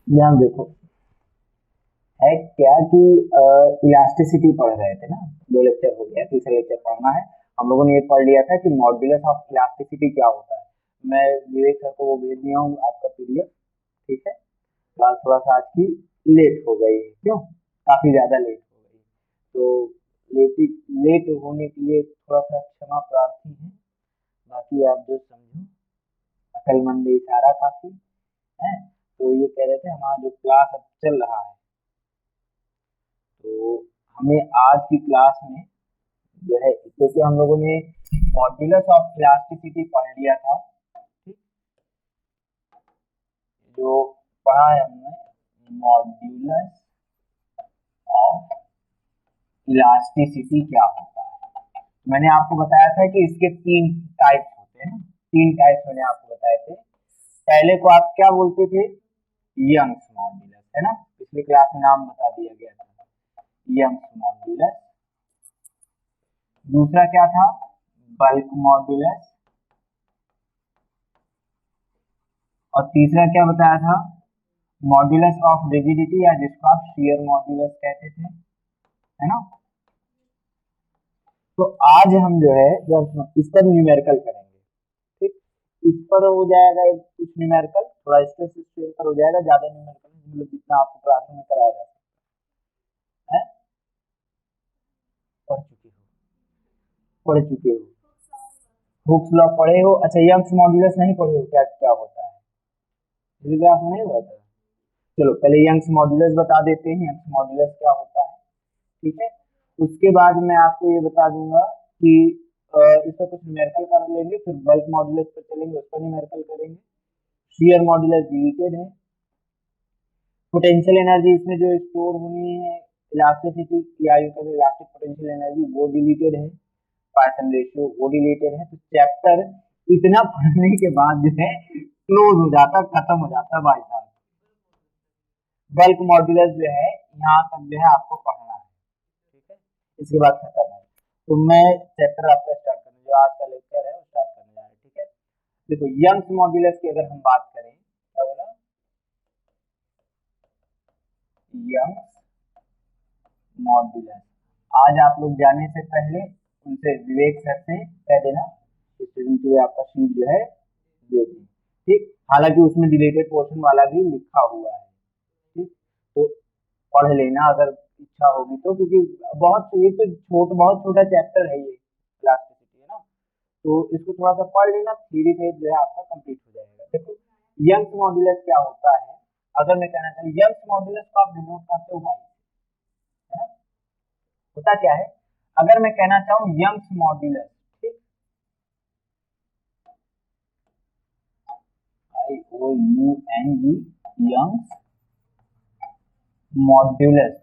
ध्यान देखो, है क्या कि इलास्टिसिटी पढ़ रहे थे ना, 2 लेक्चर हो गया, तीसरा लेक्चर पढ़ना है। हम लोगों ने ये पढ़ लिया था कि मॉड्यूलस ऑफ इलास्टिसिटी क्या होता है। मैं विवेक सर को वो भेज दिया हूँ आपका पीडीएफ। ठीक है, क्लास थोड़ा सा आज की लेट हो गई है, क्यों काफी ज्यादा लेट हो गई, तो लेट लेट होने के लिए थोड़ा सा क्षमा प्रार्थी है। बाकी आप जो समझो, अकलमंद इशारा काफी है। तो ये कह रहे थे हमारा जो क्लास अब चल रहा है, तो हमें आज की क्लास में जो है, क्योंकि हम लोगों ने मॉड्यूलस ऑफ इलास्टिसिटी पढ़ लिया था, ठीक, जो पढ़ा है हमने मॉड्यूलस ऑफ इलास्टिसिटी क्या होता है। मैंने आपको बताया था कि इसके 3 टाइप्स होते हैं ना, 3 टाइप्स मैंने आपको बताए थे। पहले को आप क्या बोलते थे, यंग्स मॉड्यूलस, है ना, पिछली क्लास में नाम बता दिया गया था, यंग्स मॉड्यूलस। दूसरा क्या था, बल्क मॉड्यूलस। और तीसरा क्या बताया था, मॉड्यूलस ऑफ रिजिडिटी, या जिसको आप शियर मॉड्यूलस कहते थे, है ना। तो आज हम जो है जब इस पर न्यूमेरिकल करेंगे, ठीक, इस पर हो जाएगा एक कुछ न्यूमेरिकल, थोड़ा स्ट्रेस स्ट्रेन पर हो जाएगा, ज्यादा न्यूमेरिकल मतलब जितना आपको क्लास में कराया जा सकता है। पढ़ चुके हो, हुक्स लॉ पढ़े हो। अच्छा, यंग्स मॉड्यूलस नहीं पढ़े हो, क्या क्या होता है, पिछली क्लास में नहीं हुआ था। चलो पहले यंग्स मॉड्यूलस बता देते हैं, यंग्स मॉड्यूलस क्या होता है, ठीक है। उसके बाद मैं आपको ये बता दूंगा कि इस पर कुछ न्यूमेरिकल कर लेंगे, फिर बल्क मॉड्यूलस पर चलेंगे, उस पर न्यूमेरिकल करेंगे। शियर मॉड्यूलस डिलीटेड है। पोटेंशियल एनर्जी इसमें जो स्टोर होनी है, इलास्टिसिटी या इलास्टिक पोटेंशियल एनर्जी, वो डिलीटेड है। पाइथन रेशियो वो डिलीटेड है। तो चैप्टर इतना पढ़ने के बाद जो है क्लोज हो जाता, खत्म हो जाता भाई साहब। बल्क मॉड्यूलस जो है यहाँ तक जो है आपको पढ़ना है, ठीक है, इसके बाद खत्म है। तो मैं चैप्टर आपका स्टार्ट करने, जो आज का लेक्चर है वो स्टार्ट करने जा रहे हैं, ठीक है। देखो, यंग्स मॉड्यूलस की अगर हम बात करें, क्या बोला, यंग्स मॉड्यूलस। आज आप लोग जाने से पहले उनसे, विवेक सर से कह देना स्टूडेंट के लिए आपका शीट जो है दे दें, ठीक। हालांकि उसमें डिलीटेड पोर्शन वाला भी लिखा हुआ है, ठीक। तो पढ़ लेना अगर इच्छा होगी तो, क्योंकि बहुत ये तो बहुत छोटा चैप्टर है ये, इलास्टिसिटी, है ना। तो इसको थोड़ा सा पढ़ लेना, थ्योरी से जो है आपका कंप्लीट हो जाएगा। देखो, यंग्स मॉड्यूलस क्या होता है, अगर मैं कहना चाहूँ यंग्स मॉड्यूलस को आप डिनोट करते हो वाई, है ना। होता क्या है, अगर मैं कहना चाहूँ यंग्स मॉड्यूलस, ठीक, IOUNG, Young's modulus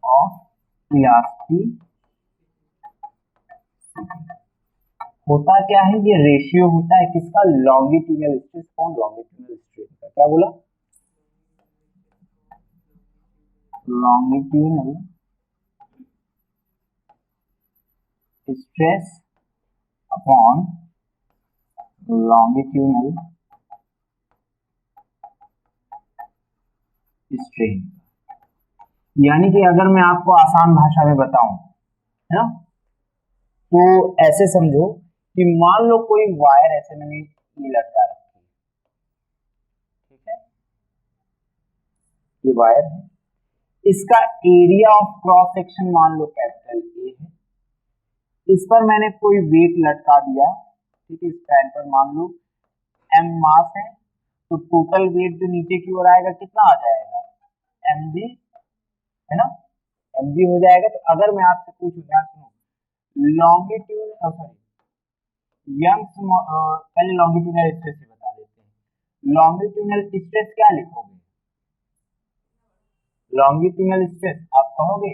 of elasticity, होता क्या है, ये रेशियो होता है किसका, लॉन्गिट्यूडिनल स्ट्रेस कौन, लॉन्गिट्यूडिनल स्ट्रेस का, क्या बोला, longitudinal stress upon longitudinal strain. यानी कि अगर मैं आपको आसान भाषा में बताऊं, है ना, तो ऐसे समझो कि मान लो कोई वायर ऐसे मैंने ये लटका रखी है, ठीक है, ये वायर है, इसका एरिया ऑफ क्रॉस सेक्शन मान लो कैपिटल ए है, इस पर मैंने कोई वेट लटका दिया, ठीक है, स्टैंड पर मान लो m मास है, तो टोटल वेट जो नीचे की ओर आएगा कितना आ जाएगा, mg, है ना, mg हो जाएगा। तो अगर मैं आपसे पूछूं, ध्यान सुनो, लॉन्गिट्यूड, सॉरी, यंग्स, पहले लॉन्गिट्यूडनल स्ट्रेस से बता देते हैं। लॉन्गिट्यूडनल स्ट्रेस क्या लिखोगे, लॉन्गिट्यूडनल स्ट्रेस आप कहोगे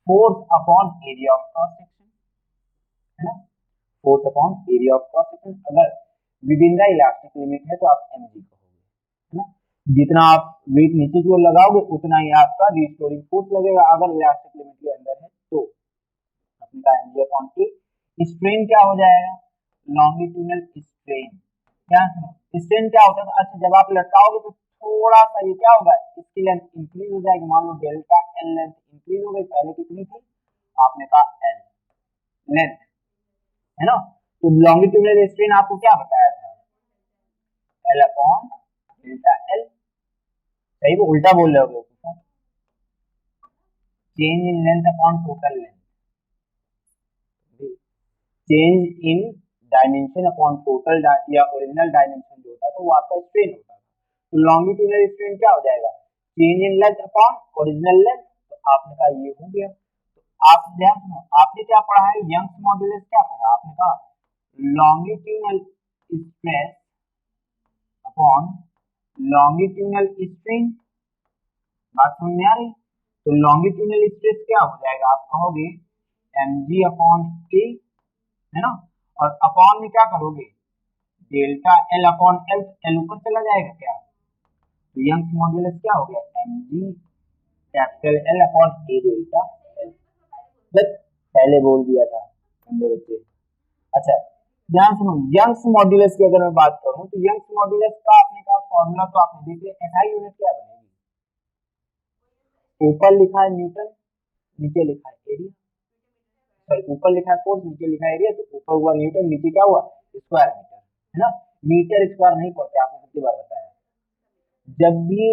force upon area of cross section, है ना, force upon area of cross section. अगर within the elastic limit है तो आप mg कहोगे, है ना। जितना आप वेट नीचे की ओर लगाओगे उतना ही आपका रिस्टोरिंग फोर्स लगेगा, अगर इलास्टिक लिमिट के अंदर है तो अपने का mg अपॉन ए। स्ट्रेन क्या हो जाएगा, लॉन्गिट्यूडनल स्ट्रेन, क्या सुनो, स्ट्रेन क्या होता है? अच्छा, जब आप लटकाओगे तो थोड़ा सा ये क्या होगा, इसकी लेंथ इंक्रीज हो जाएगी। मान लो डेल्टा एल लेंथ इंक्रीज हो गई, पहले कितनी थी आपने कहा एल लेंथ, है ना। तो लॉन्गिट्यूडनल स्ट्रेन आपको क्या बताया था, एल अपॉन डेल्टा एल। सही, वो उल्टा बोल रहे हो, change in length upon total length, change in dimension upon total या ओरिजिनल डायमेंशन जो होता है तो वो आपका स्ट्रेन होता है। तो लॉन्गिट्यूडनल स्ट्रेन क्या हो जाएगा, change in length upon original length. तो आपने कहा ये हो गया। तो आप ध्यान सुनो, आपने क्या पढ़ा है, यंग्स मॉड्यूलस क्या पढ़ा आपने कहा, longitudinal stress upon longitudinal strain. बात समझ में आ रही? तो लॉन्गिट्यूडनल स्ट्रेस क्या हो जाएगा, आप कहोगे mg अपॉन ए, है ना, और अपॉन में क्या करोगे, delta L upon L, L ऊपर चला जाएगा क्या, तो यंग्स मॉड्यूलस क्या हो गया, mg कैपिटल एल अपॉन ए डेल्टा एल। बस पहले बोल दिया था अंदर बच्चे। अच्छा ध्यान सुनो, यंग्स मॉड्यूलस की अगर मैं बात करूं तो यंग्स मॉड्यूलस का आपने कहा फॉर्मूला तो आपने देख लिया, एसआई यूनिट क्या बनेगी, ऊपर लिखा है न्यूटन, नीचे लिखा है एरिया, सॉरी ऊपर लिखा है फोर्स, नीचे लिखा है एरिया, तो ऊपर हुआ न्यूटन, नीचे क्या हुआ स्क्वायर मीटर, है ना। मीटर स्क्वायर नहीं पढ़ते, आपको कितनी बार बताया, जब भी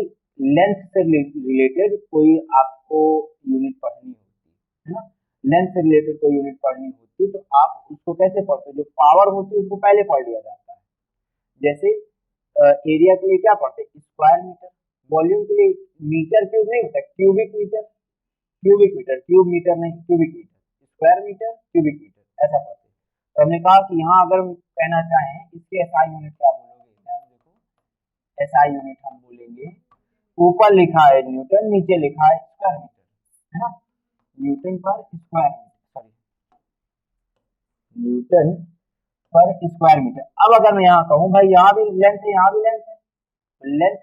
लेंथ से रिलेटेड कोई आपको यूनिट पढ़नी होती है ना, लेंथ से रिलेटेड कोई यूनिट पढ़नी होती है तो आप उसको कैसे पढ़ते हो, जो पावर होती है उसको पहले पढ़ लिया जाता है। जैसे एरिया के लिए क्या पढ़ते हैं, स्क्वायर मीटर, वॉल्यूम के लिए मीटर क्यूब नहीं होता, cubic metre, cubic metre, cube metre नहीं, cubic metre, square metre, cubic metre, ऐसा पढ़ते हैं। तो हमने कहा कि यहाँ अगर हम कहना चाहें इसके एसआई यूनिट क्या बोलोगे, देखो एसआई यूनिट हम बोलेंगे, ऊपर लिखा है न्यूटन, नीचे लिखा है स्क्वायर मीटर, है ना, न्यूटन पर स्क्वायर मीटर, सॉरी न्यूटन पर स्क्वायर मीटर। अब अगर मैं यहाँ कहूँ भाई यहाँ भी लेंथ है, यहाँ भी लेंथ है, तो length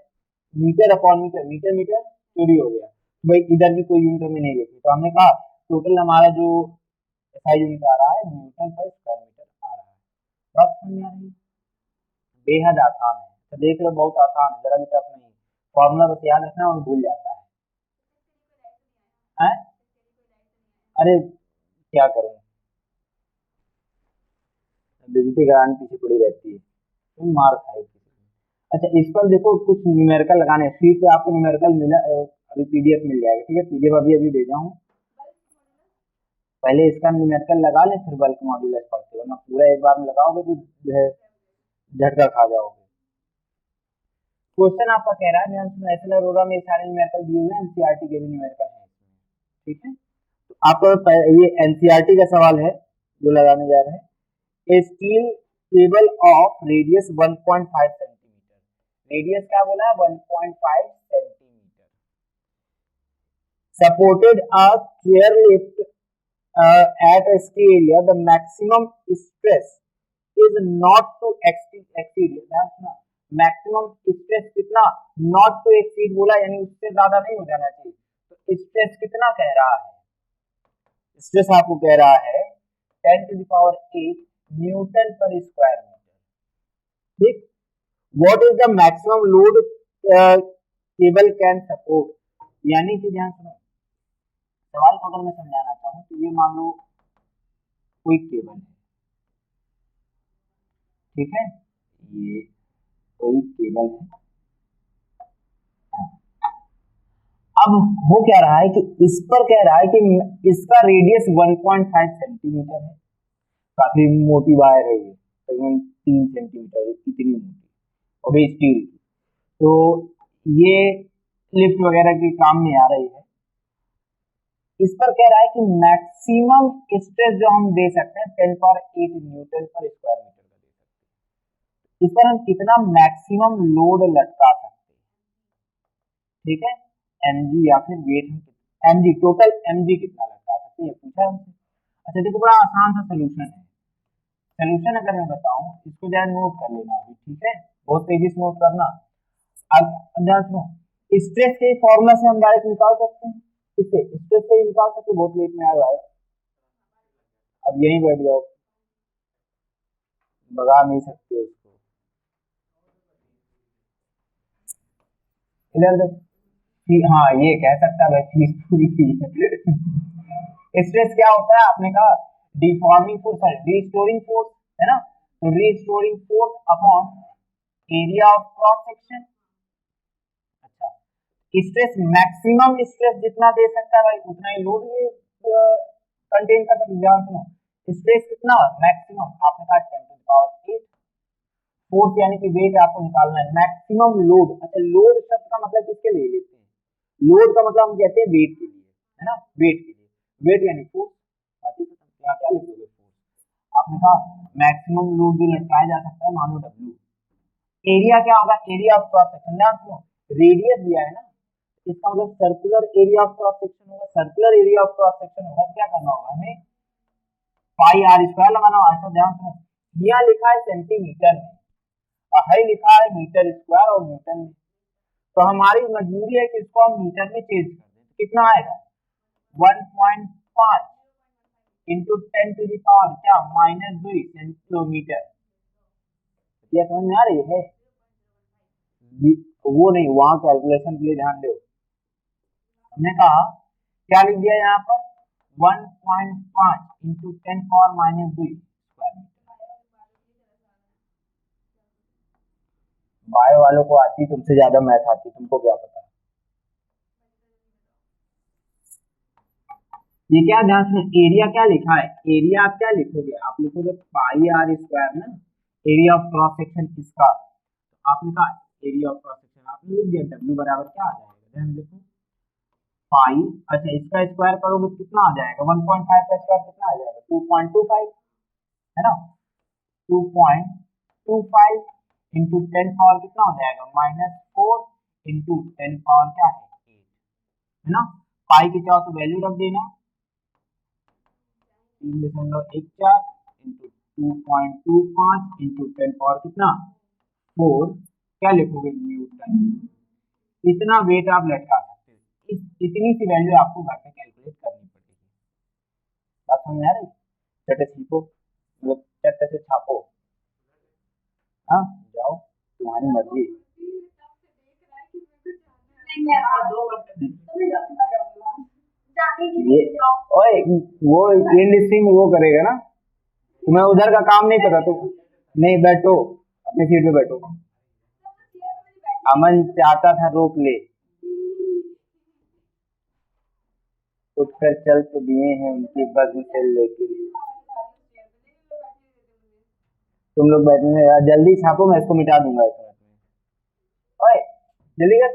metre upon metre, metre metre चोरी हो गया, तो भाई इधर भी कोई यूनिट हमें नहीं देखी, तो हमने कहा टोटल हमारा जो एसआई यूनिट आ रहा है न्यूटन पर स्क्वायर मीटर आ रहा है। बात समझ में आ रही है? बेहद आसान है, तो देख लो बहुत आसान है, जरा भी टफ नहीं, फॉर्मूला बस याद रखना और भूल जाता है। अरे क्या करूं, बेइज्जती कराने पीछे पड़ी रहती है, तुम मार खाएगी। अच्छा इस पर देखो कुछ न्यूमेरिकल लगाने हैं, शीट पे आपको न्यूमेरिकल मिला, अभी पीडीएफ मिल जाएगा, ठीक है, पीडीएफ अभी अभी भेजा हूँ, पहले इसका न्यूमेरिकल लगा ले फिर बल्क मॉड्यूलस पढ़ते हो, वरना पूरा एक बार में लगाओगे तो जो है झटका खा जाओगे। क्वेश्चन आपका कह रहा है ध्यान सुनो, एसएल अरोरा में सारे न्यूमेरिकल दिए हुए हैं, एनसीईआरटी के भी न्यूमेरिकल हैं इसमें, ठीक है। तो आपका ये एनसीईआरटी का सवाल है जो लगाने जा रहे हैं, a steel cable of radius 1.5 centimetre, radius क्या बोला है 1.5 centimetre, supported a chair lift at a scale area, the maximum stress is not to exceed, maximum stress कितना, नॉट टू एक्सीड बोला यानी उससे ज्यादा नहीं हो जाना चाहिए, तो स्ट्रेस कितना कह रहा है, स्ट्रेस आपको कह रहा है 10 to the power 8 न्यूटन पर स्क्वायर मीटर, ठीक। What is the maximum load cable can support, यानी कि ध्यान सुनो, सवाल को अगर मैं समझाना चाहूँ तो ये मान लो कोई केबल है, ठीक है, ये कोई केबल है, अब हो क्या रहा है कि इस पर कह रहा है कि इसका रेडियस 1.5 सेंटीमीटर है, काफी मोटी वायर है ये, तकरीबन 3 सेंटीमीटर, इतनी मोटी, और भी स्टील की, तो ये लिफ्ट वगैरह के काम में आ रही है। इस पर कह रहा है कि मैक्सिमम स्ट्रेस जो हम दे सकते हैं 10 पावर 8 न्यूटन पर स्क्वायर मीटर का दे सकते हैं, इस पर हम कितना मैक्सिमम लोड लटका सकते हैं, ठीक है, mg या फिर वेट हम mg टोटल mg कितना लटका सकते हैं, पूछा हमसे। अच्छा देखो बड़ा आसान सा सोल्यूशन है, सोल्यूशन अगर मैं बताऊं इसको जरा नोट कर लेना अभी, ठीक है, बहुत तेजी से नोट करना। अब ध्यान सुनो, स्ट्रेस के फॉर्मूला से हम डायरेक्ट निकाल सकते हैं, किससे, स्ट्रेस से ही निकाल सकते, बहुत लेट में आया है, अब यहीं बैठ जाओ, भगा नहीं सकते उसको, इधर हाँ ये कह सकता है भाई फीस पूरी थी। स्ट्रेस क्या होता है आपने कहा, डिफॉर्मिंग फोर्स है, रिस्टोरिंग फोर्स है ना, तो restoring force upon area of cross section. अच्छा, स्ट्रेस मैक्सिमम स्ट्रेस जितना दे सकता है भाई उतना ही लोड ये कंटेन कर सकते। ध्यान सुनो, स्ट्रेस कितना मैक्सिमम, आपने कहा 10 टू द पावर 8, फोर्स यानी कि वेट आपको निकालना है, मैक्सिमम लोड। अच्छा, लोड शब्द का मतलब किसके लिए लेते हैं, लोड का मतलब हम कहते हैं वेट के लिए, है ना, वेट के लिए, वेट यानी फोर्स। क्या क्या लिखोगे फोर्स, आपने कहा मैक्सिमम लोड जो लटकाया जा सकता है मान लो W। एरिया क्या होगा, एरिया ऑफ क्रॉस सेक्शन। ध्यान सुनो, रेडियस दिया है ना, इसका मतलब circular area of cross section होगा, circular area of cross section होगा तो क्या करना होगा हमें, पाई आर स्क्वायर लगाना होगा। अच्छा ध्यान सुनो, यहाँ लिखा है सेंटीमीटर में और है लिखा है मीटर स्क्वायर और न्यूटन में, तो हमारी मजबूरी है कि इसको हम मीटर में चेंज कर दें। तो कितना आएगा 1.5 इंटू 10 टू द पावर क्या -2 सेंटीमीटर। क्या समझ में आ रही है, वो नहीं, वहां कैलकुलेशन के लिए ध्यान दो। हमने कहा क्या लिख दिया यहाँ पर 1.5 into 10 power -2 square metre. Bio वालों को आती, तुमसे ज्यादा मैथ आती, तुमको क्या पता। ये क्या, ध्यान से एरिया क्या लिखा है, एरिया आप क्या लिखोगे, आप लिखोगे पाई आर स्क्वायर ना, एरिया ऑफ क्रॉस सेक्शन इसका, तो आपने कहा एरिया ऑफ क्रॉस सेक्शन आपने लिख दिया, W बराबर क्या आ जाएगा, ध्यान देखो पाई। अच्छा, इसका स्क्वायर करोगे तो कितना आ जाएगा, 1.5 का स्क्वायर कितना आ जाएगा 2.25, है ना, 2.25 इंटू 10 पावर कितना हो जाएगा -4 इंटू 10 पावर क्या है 8, है ना। पाई की चाहो तो वैल्यू रख देना 3.14 इंटू 2.25 इंटू 10 पावर कितना 4, क्या लिखोगे न्यूटन। इतना वेट आप लटका सकते हो, इतनी सी वैल्यू आपको घर पे कैलकुलेट करनी पड़ेगी। बात समझ में आ रही, चटे सीखो, मतलब चट्टे से छापो। हाँ जाओ, तुम्हारी मर्जी। ये ओए, वो इंड स्ट्रीम वो करेगा ना, तुम्हें उधर का काम नहीं पता, तुम नहीं बैठो, अपनी सीट पे बैठो। अमन चाहता था रोक ले, उठकर चल तो दिए हैं उनकी बज़्म से लेके। तुम लोग बैठने जल्दी छापो, मैं इसको मिटा दूंगा 1 मिनट में। ओए जल्दी कर,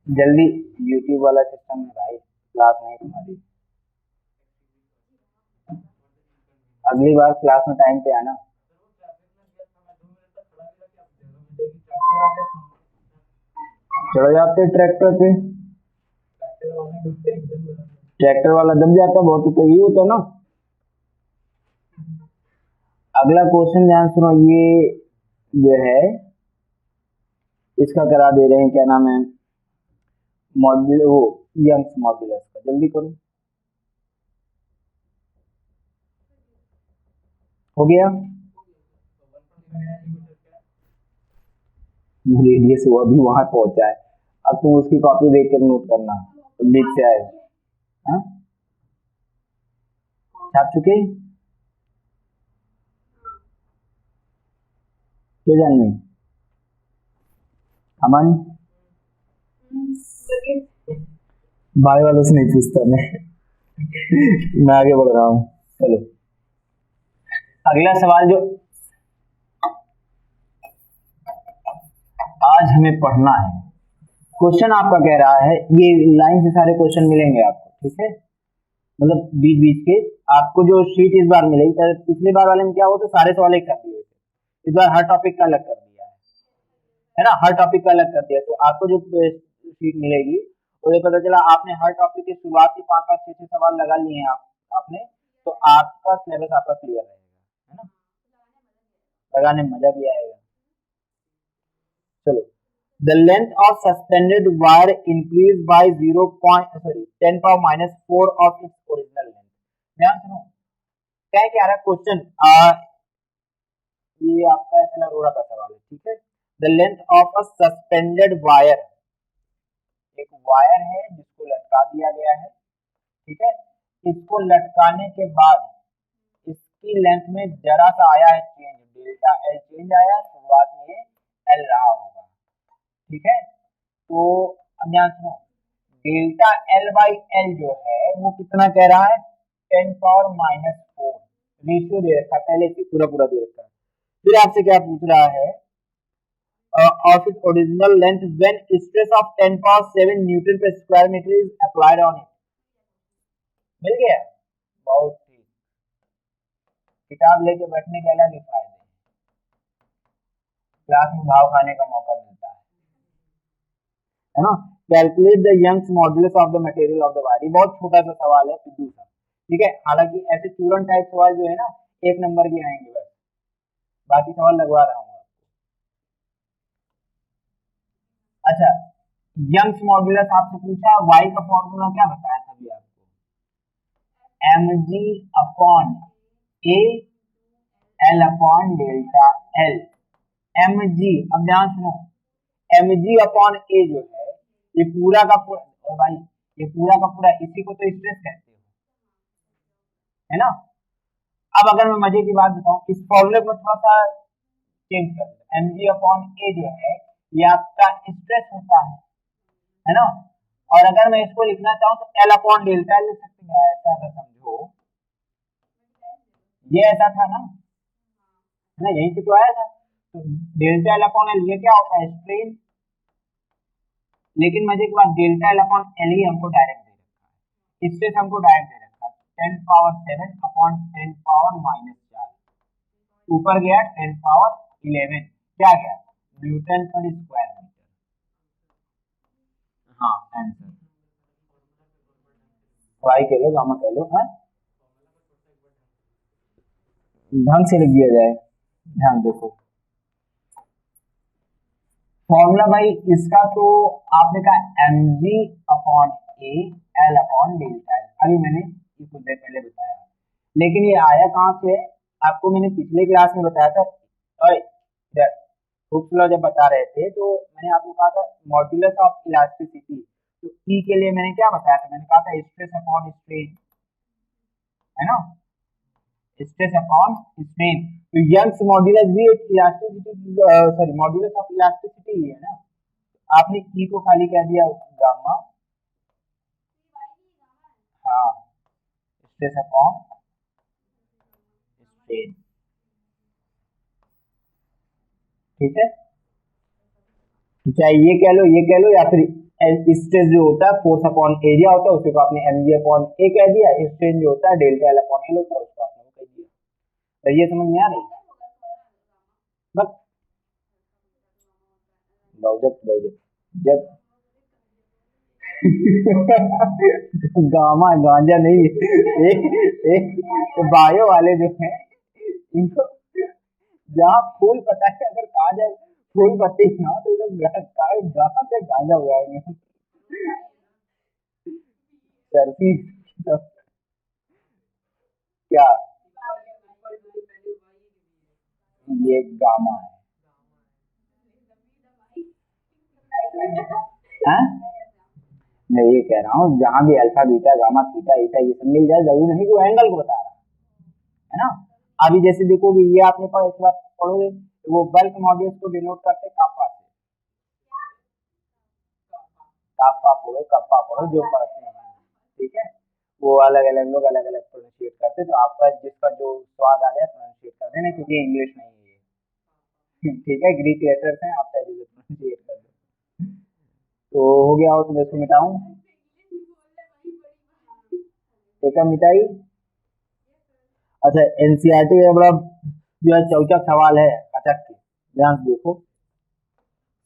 जल्दी, यूट्यूब वाला सिस्टम है भाई, क्लास नहीं तुम्हारी। अगली बार क्लास में टाइम पे आना। चढ़ जाते ट्रैक्टर पे, ट्रैक्टर वाला दब जाता बहुत, तो ये होता ना। अगला क्वेश्चन ध्यान सुनो, ये जो है इसका करा दे रहे हैं, क्या नाम है, मॉड्यूल वो यंग्स मॉड्यूलस का, जल्दी करो। हो गया, रेडियस वो अभी वहां पहुंचा है, अब तुम उसकी कॉपी देख कर नोट करना, तो बीच से आए। हाँ छाप चुके, क्यों जानवी अमन, बाय वालों से नहीं पूछता मैं आगे बढ़ रहा हूँ। चलो अगला सवाल जो आज हमें पढ़ना है, क्वेश्चन आपका कह रहा है, ये लाइन से सारे क्वेश्चन मिलेंगे आपको, ठीक है, मतलब बीच बीच के आपको जो शीट इस बार मिलेगी, पिछले बार वाले में क्या हुआ, तो सारे सवाल एक साथ दिए थे, इस बार हर टॉपिक का अलग कर दिया है ना, हर टॉपिक का अलग कर दिया, तो आपको जो शीट मिलेगी तो ये पता चला आपने हर टॉपिक के शुरुआत के 5-5 6-6 सवाल लगा लिए हैं आपने, तो आपका सिलेबस आपका क्लियर रहेगा, है ना, लगाने में मजा भी आएगा। चलो, the length of suspended wire increased by 10 power -4 of its original length। ध्यान सुनो, क्या है, क्या रहा क्वेश्चन, ये आपका एस एल अरोड़ा का सवाल है, ठीक है। The length of a suspended wire, एक वायर है जिसको लटका दिया गया है, ठीक है। इसको लटकाने के बाद इसकी लेंथ में जरा सा आया है चेंज, डेल्टा एल चेंज आया, शुरुआत में एल रहा होगा, ठीक है। तो अब ध्यान सुनो, डेल्टा एल बाई एल जो है वो कितना कह रहा है, 10⁻⁴ रेशियो दे रखा है पहले से, पूरा पूरा दे रखा है। फिर आपसे क्या पूछ रहा है, of its original length when stress of 10⁻⁷ Newton per square meter is applied on it। मिल गया, बहुत ठीक। किताब लेके बैठने के अलग ही फायदे, क्लास में भाव खाने का मौका मिलता है ना। Calculate the Young's modulus of the material of the wire, बहुत छोटा सा सवाल है, पिद्दू सा, ठीक है। हालांकि ऐसे चूरन टाइप सवाल जो है ना 1 नंबर के आएंगे, बस बाकी सवाल लगवा रहा हूँ। अच्छा, यंग्स मॉडुलस आपसे पूछा, वाई का फॉर्मूला क्या बताया था अभी आपको, mg upon A L upon delta L. mg, अब ध्यान सुनो, mg अपॉन ए जो है ये पूरा का पूरा, और भाई ये पूरा का पूरा, इसी को तो स्ट्रेस कहते हो, है ना। अब अगर मैं मजे की बात बताऊं, इस फॉर्मूले को थोड़ा सा चेंज कर दो, mg अपॉन ए जो है ये आपका स्ट्रेस होता है ना। और अगर मैं इसको लिखना चाहूँ तो एल अपॉन डेल्टा एल लिख सकते हैं, ऐसा अगर समझो, ये ऐसा था ना, है ना, यहीं से तो आया था। तो डेल्टा एल अपॉन एल ये क्या होता है, स्ट्रेन। लेकिन मजे की बात, डेल्टा एल अपॉन एल ही हमको डायरेक्ट दे रखा है, स्ट्रेस हमको डायरेक्ट दे रखा है 10⁻⁷ अपॉन 10⁻⁻⁴, ऊपर गया 10⁻11, क्या गया, न्यूटन पर स्क्वायर मीटर। हाँ आंसर, वाई कह लो, गामा कह लो, हाँ ढंग से लिख दिया जाए। ध्यान देखो फॉर्मूला भाई इसका, तो आपने कहा mg upon A L upon delta L, अभी मैंने ये कुछ देर पहले बताया, लेकिन ये आया कहाँ से है, आपको मैंने पिछले क्लास में बताया था। इधर हुक्स लॉ जब बता रहे थे तो मैंने आपको कहा था मॉड्यूलस ऑफ इलास्टिसिटी, तो ई के लिए मैंने क्या बताया था, मैंने कहा था स्ट्रेस अपॉन स्ट्रेन, है ना, स्ट्रेस अपॉन स्ट्रेन। तो यंग्स मॉड्यूलस भी एक elasticity, sorry modulus of elasticity ही है ना। आपने ई को खाली कह दिया गामा, हाँ स्ट्रेस अपॉन स्ट्रेन, ठीक है। चाहे ये कह लो, ये कह लो, या फिर स्ट्रेस जो होता है फोर्स अपॉन एरिया होता है, उसको आपने mg अपॉन ए कह दिया, स्ट्रेन जो होता है डेल्टा एल अपॉन एल होता है, उसको आपने कह दिया। तो ये समझ में आ रही, बस बहुजक बहुजक जब गामा गांजा नहीं है, एक बायो वाले जो हैं इनको जहाँ फूल पता है, अगर कहा जाए फूल पत्ती ना तो इधर कहाँ से गांजा उगाएंगे, सरसी तो क्या, ये गामा है, हाँ? मैं ये कह रहा हूँ जहां भी अल्फा बीटा गामा थीटा ईटा ये सब मिल जाए, जरूरी नहीं कि वो एंगल को बता रहा है ना। अभी जैसे देखोगे ये आपने पढ़ा, इस बात पढ़ोगे वो बल्क मॉड्यूल्स को डिनोट करते कापा से, कप्पा पढ़ो जो पढ़ते हैं, ठीक है। वो अलग अलग लोग अलग अलग प्रोनाउंसिएट करते, तो आपका जिसका जो स्वाद आ जाए प्रोनाउंसिएट कर देना, क्योंकि इंग्लिश नहीं है, ठीक है, ग्रीक लेटर्स हैं, आप चाहे प्रोनाउंसिएट कर दो। तो हो गया हो तो मैं इसको मिटाऊं, एक मिटाई। अच्छा एनसीईआरटी का बड़ा जो है चौचक सवाल है, अटक के ध्यान से देखो।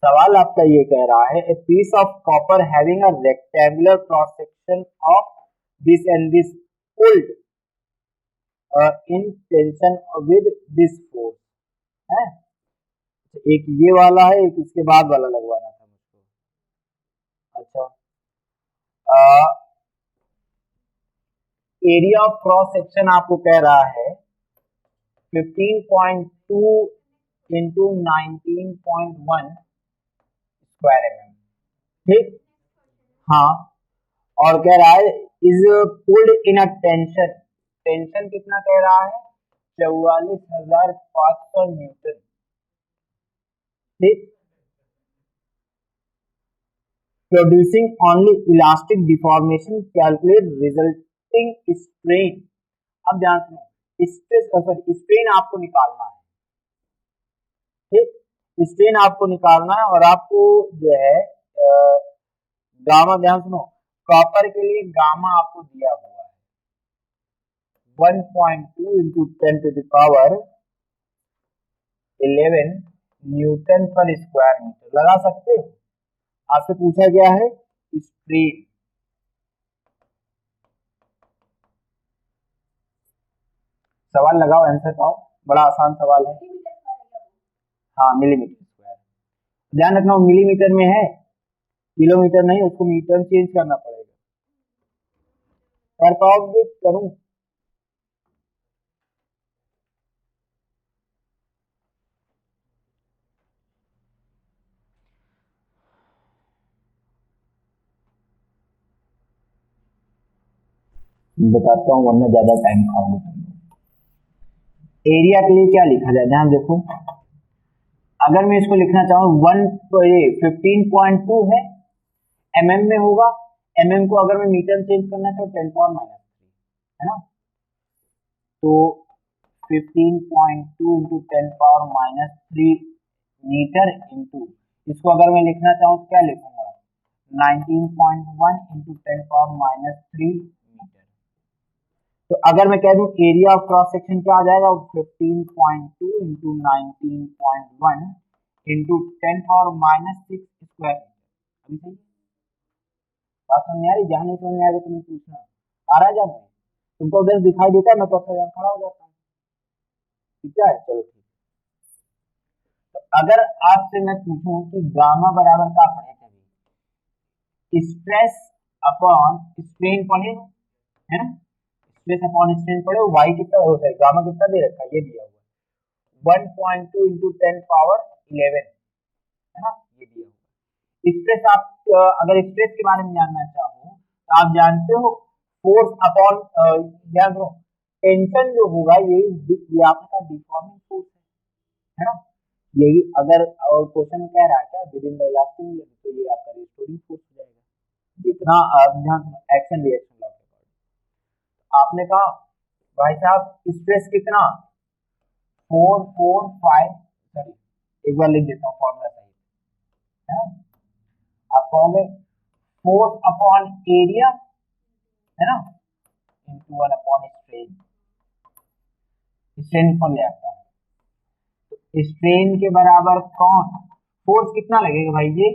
सवाल आपका ये कह रहा है, a piece of copper having a rectangular cross section of this and this pulled in tension with this force है। एक ये वाला है, एक इसके बाद वाला लगवाना था मुझको। अच्छा एरिया ऑफ क्रॉस सेक्शन आपको कह रहा है 15.2 इंटू 19.1 स्क्वायर mm। ठीक, हाँ, और कह रहा है is pulled in a tension, tension कितना कह रहा है, 44,500 न्यूटन। ठीक, producing only elastic deformation, calculate resulting strain. अब ध्यान सुनो, स्ट्रेस सॉरी स्ट्रेन आपको निकालना है। ठीक, स्ट्रेन आपको निकालना है और आपको जो है गामा, ध्यान सुनो, कॉपर के लिए गामा आपको दिया हुआ है 1.2 इंटू 10⁻11 न्यूटन पर स्क्वायर मीटर। लगा सकते हो, आपसे पूछा गया है स्ट्रेन। सवाल लगाओ, आंसर पाओ, बड़ा आसान सवाल है। हाँ, मिलीमीटर स्क्वायर, ध्यान रखना मिलीमीटर में है, किलोमीटर नहीं, उसको मीटर चेंज करना पड़ेगा। कर पाओगे? करूं? बताता हूँ वरना ज्यादा टाइम खाओगे तुम लोग। एरिया के लिए क्या लिखा जाए, ध्यान देखो, अगर मैं इसको लिखना चाहूँ 15.2 है, mm में होगा, mm को अगर मैं मीटर चेंज करना चाहूँ 10⁻³ है ना, तो 15.2 इंटू 10⁻³ मीटर इंटू, इसको अगर मैं लिखना चाहूँ तो क्या लिखूंगा 19.1 इंटू 10⁻³ मीटर। तो अगर मैं कह दूं एरिया ऑफ क्रॉस सेक्शन क्या आ जाएगा, 15.2 इंटू 19.1 इंटू 10⁻⁶ स्क्वायर। अभी सही बात समझ में आ रही? जहाँ नहीं समझ में आएगा तुम्हें पूछना, आ रहा है जान में? तुमको उधर दिखाई देता है, मैं तो अक्सर यहाँ खड़ा हो जाता हूँ। ठीक है, चलो ठीक। तो अगर आपसे मैं पूछूं कि गामा बराबर क्या पढ़े, कभी स्ट्रेस अपॉन स्ट्रेन पढ़े हो, है ना, स्ट्रेस अपॉन स्ट्रेन पढ़े हो, वाई कितना हो सॉरी गामा कितना दे रखा है, ये दिया हुआ 1.2 इंटू 10⁻11 है ना, ये दिया हुआ। स्ट्रेस आप अगर स्ट्रेस के बारे में जानना चाहो तो आप जानते हो फोर्स अपॉन, ध्यान दो, टेंशन जो होगा ये आपका डिफॉर्मिंग फोर्स है ना, यही अगर और क्वेश्चन में कह रहा है क्या with in the elastic medium, तो ये आपका रिस्टोरिंग फोर्स हो जाएगा। जितना ध्यान एक्शन रिएक्शन लॉ के अकॉर्डिंग आपने कहा भाई साहब स्ट्रेस कितना 445, सॉरी एक बार लिख देता हूँ फॉर्मूला सही है ना, आप कहोगे फोर्स अपॉन एरिया है ना इंटू 1 अपॉन स्ट्रेन, स्ट्रेन पर ले आता हूँ, तो स्ट्रेन के बराबर कौन, फोर्स कितना लगेगा भाई, ये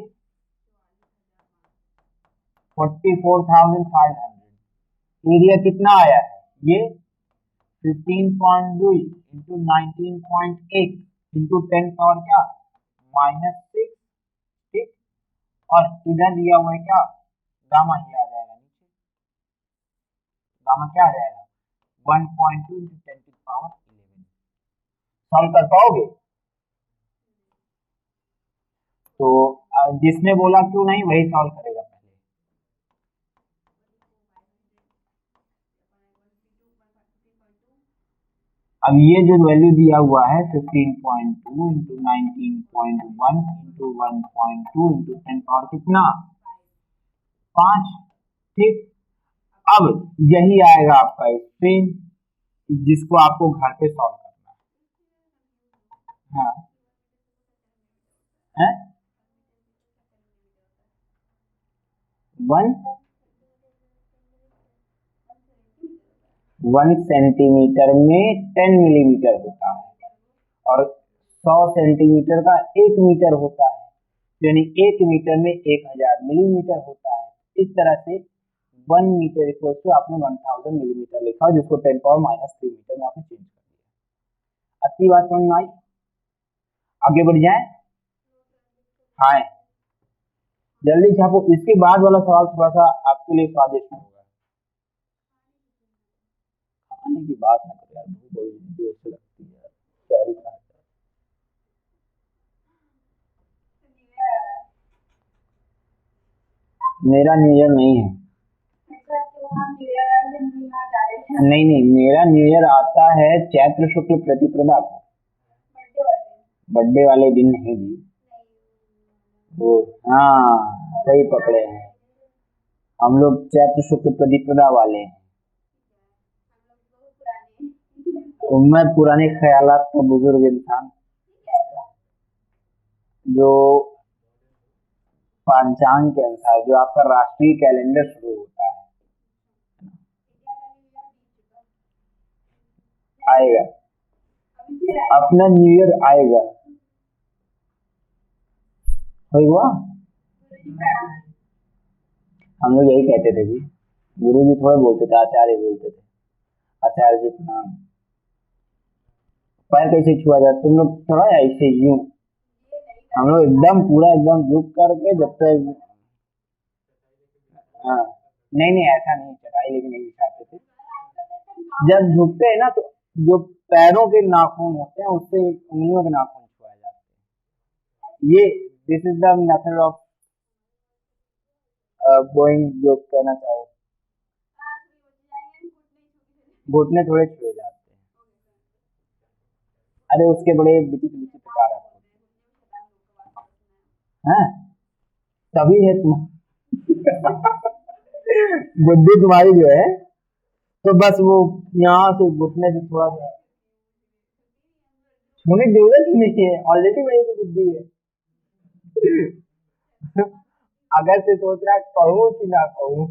44,500, एरिया कितना आया है, ये 15.2 इंटू 19.8 इंटू 10 पावर क्या -6। ठीक, और इधर दिया हुआ है क्या गामा, ये आ जाएगा नीचे, गामा क्या आ जाएगा 1.2 इंटू 10 की पावर 11। सॉल्व कर पाओगे? तो जिसने बोला क्यों नहीं वही सॉल्व करेगा पहले। अब ये जो वैल्यू दिया हुआ है 15.2 इंटू 19.1 इंटू 1.2 इंटू 10 पावर कितना 5। ठीक, अब यही आएगा आपका स्ट्रेन, जिसको आपको घर पे सॉल्व करना है। हाँ है 1 सेंटीमीटर में 10 मिलीमीटर होता है और 100 सेंटीमीटर का 1 मीटर होता है, यानी 1 मीटर में 1000 मिलीमीटर होता है। इस तरह से 1 मीटर इक्वल टू आपने 1000 मिलीमीटर लिखा, जिसको 10⁻³ मीटर में आपने चेंज कर दिया। अच्छी बात समझ में आई? आगे बढ़ जाए। हाँ, जल्दी छापो, इसके बाद वाला सवाल थोड़ा सा आपके लिए स्वादिष्ट होगा। खाने की बात ना करो यार, भूख बड़ी जोर से लगती है यार, क्या ही खाया जाए। मेरा न्यू ईयर नहीं है। नहीं नहीं, मेरा न्यू ईयर आता है चैत्र शुक्ल प्रतिपदा को, बर्थडे वाले दिन नहीं जी। वो हाँ सही पकड़े हैं, हम लोग चैत्र शुक्ल प्रतिपदा वाले हैं। मैं पुराने ख्यालात का बुजुर्ग इंसान, जो पांचांग के अनुसार, जो आपका राष्ट्रीय कैलेंडर शुरू होता है, आएगा अपना न्यू ईयर आएगा। हुआ हम लोग यही कहते थे जी, गुरु जी थोड़ा बोलते थे, आचार्य बोलते थे, आचार्य जी प्रणाम। पैर कैसे छुआ जाता, तुम लोग थोड़ा ऐसे यूं, हम लोग एकदम पूरा एकदम झुक करके, जब तक हाँ नहीं नहीं ऐसा नहीं, चटाई लेके नहीं बिछाते थे। जब झुकते हैं ना तो जो पैरों के नाखून होते हैं उससे उंगलियों के नाखून छुआए जाते हैं। ये this is the method of going, जो कहना चाहो, घुटने थोड़े छुए जाते हैं। अरे उसके बड़े विचित्र विचित्र कारक हैं, तभी है तुम बुद्धि तुम्हारी जो है, तो बस वो यहाँ से घुटने से थोड़ा सा छूने की जरूरत ही नहीं है, ऑलरेडी वही तो बुद्धि है। अगर से सोच रहा कहूँ कि ना कहूँ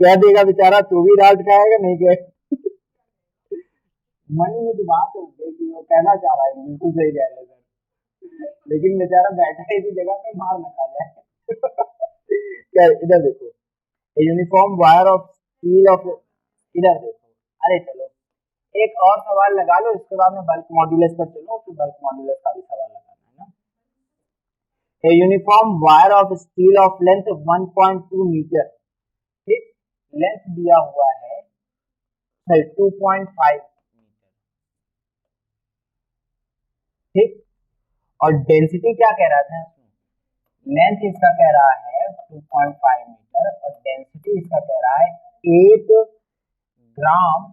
कह देगा बेचारा, तू भी डांट खाएगा नहीं कह। मन में जो बात है कि वो कहना चाह रहा है बिल्कुल सही कह रहे सर, लेकिन बेचारा बैठा है इसी जगह पे, मार न खा जाए। क्या इधर देखो, uniform wire of steel of, इधर देखो, अरे चलो एक और सवाल लगा लो, इसके बाद में बल्क मॉड्यूलस पर चलो, फिर बल्क मॉड्यूलस का भी सवाल लगाना है ना। A uniform wire of steel of length 1.2 metre, ठीक, लेंथ दिया हुआ है 2.5 मीटर, ठीक, और डेंसिटी क्या कह रहा था, लेंथ इसका कह रहा है 2.5 मीटर और डेंसिटी इसका कह रहा है 8 ग्राम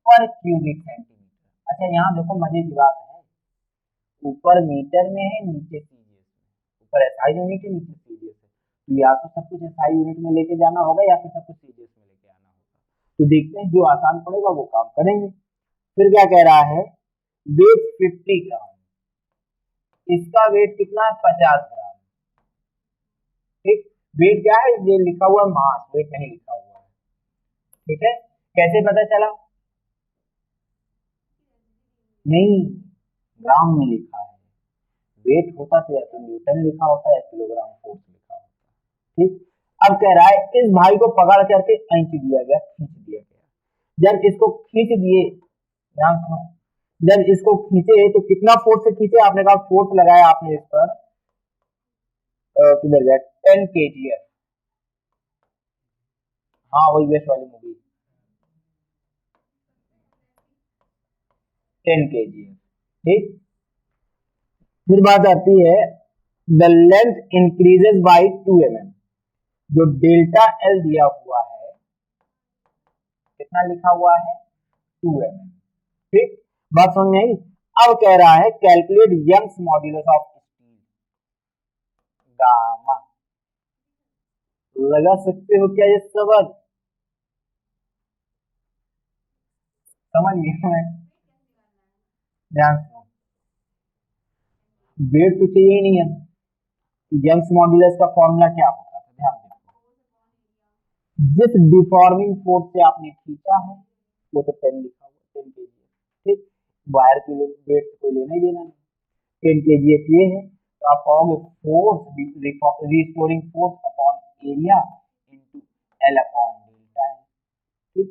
पर क्यूबिक सेंटीमीटर। अच्छा यहाँ देखो मजे की बात है, ऊपर मीटर में है, नीचे सीजीएस में, ऊपर एसआई यूनिट है, नीचे सीजीएस है, तो या तो सब कुछ एसआई यूनिट में लेके जाना होगा या फिर सब कुछ सीजीएस में लेके आना होगा। तो देखते हैं जो आसान पड़ेगा वो काम करेंगे। फिर क्या कह रहा है, वेट 50 ग्राम, इसका वेट कितना है 50 ग्राम, ठीक, वेट क्या है, ये लिखा हुआ मास, वेट नहीं लिखा हुआ है, ठीक है। कैसे पता चला, नहीं ग्राम में लिखा है, वेट होता तो या तो न्यूटन लिखा होता या किलोग्राम फोर्स लिखा होता, ठीक। अब कह रहा है इस भाई को पकड़ करके खींच दिया गया, खींच दिया गया, जब इसको खींच दिए, ध्यान सुनो, जब इसको खींचे तो कितना फोर्स से खींचे, आपने कहा फोर्स लगाया आपने इस पर, किधर गया, 10 kgs, हाँ वही यश वाली मूवी, 10 kgs, ठीक। फिर बात आती है the length increases by 2 mm, जो डेल्टा एल दिया हुआ है, कितना लिखा हुआ है 2 mm, ठीक, बात समझ में आई। अब कह रहा है calculate Young's modulus of steel, gamma, लगा सकते हो क्या ये सबक, समझ गए, ध्यान सुनो, वेट तो चाहिए ही नहीं है, यंग्स मॉड्यूलस का फॉर्मूला क्या होता है, ध्यान देखो, जिस डिफॉर्मिंग फोर्स से आपने खींचा है वो तो 10 लिखा हुआ, 10 kg, ठीक, वायर के लिए वेट कोई लेना ही देना नहीं, 10 kg ये है, तो आप पाओगे force restoring force upon area into L upon delta है, ठीक।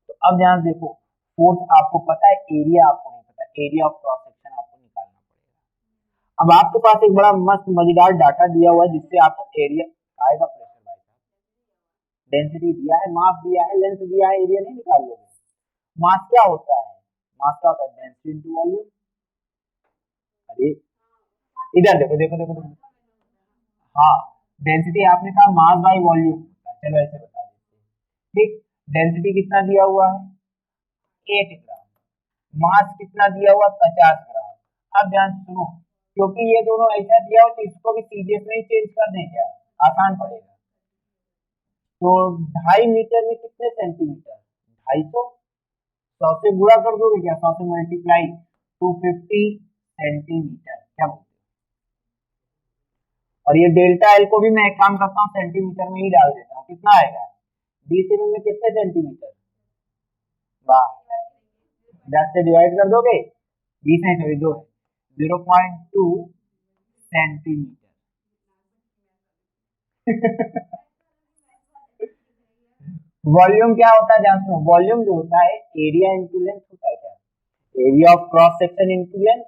तो अब ध्यान देखो, फोर्स आपको पता है, एरिया आपको नहीं पता, एरिया ऑफ क्रॉस सेक्शन आपको निकालना पड़ेगा। अब आपके पास एक बड़ा मस्त मजेदार डाटा दिया हुआ है जिससे आपको एरिया आएगा, प्रेशर भाई साहब, डेंसिटी दिया है, मास दिया है, लेंथ दिया है, एरिया नहीं निकाल लोगे। मास क्या होता है, मास क्या होता है, डेंसिटी इनटू वॉल्यूम। अरे इधर देखो देखो देखो देखो, हाँ डेंसिटी आपने कहा मास बाई वॉल्यूम होता है, चलो ऐसे बता देते हैं। ठीक, डेंसिटी कितना दिया हुआ है 8 ग्राम, मास कितना दिया हुआ 50 ग्राम। अब ध्यान से सुनो, क्योंकि ये दोनों ऐसा दिया हो तो इसको भी सीजीएस में ही चेंज कर दें क्या, आसान पड़ेगा। तो 2.5 मीटर में कितने सेंटीमीटर, 250, 100 से गुणा कर दोगे क्या, 100 से मल्टीप्लाई 250 सेंटीमीटर, क्या बोलते हो। और ये डेल्टा एल को भी मैं एक काम करता हूँ सेंटीमीटर में ही डाल देता हूँ, कितना आएगा 20 mm में कितने सेंटीमीटर, वाह 10 से डिवाइड कर दोगे, 20 नहीं सॉरी 2 है, 0.2 सेंटीमीटर। वॉल्यूम क्या होता है ध्यान सुनो, वॉल्यूम जो होता है एरिया इंटू लेंथ होता है, क्या area of cross section into length,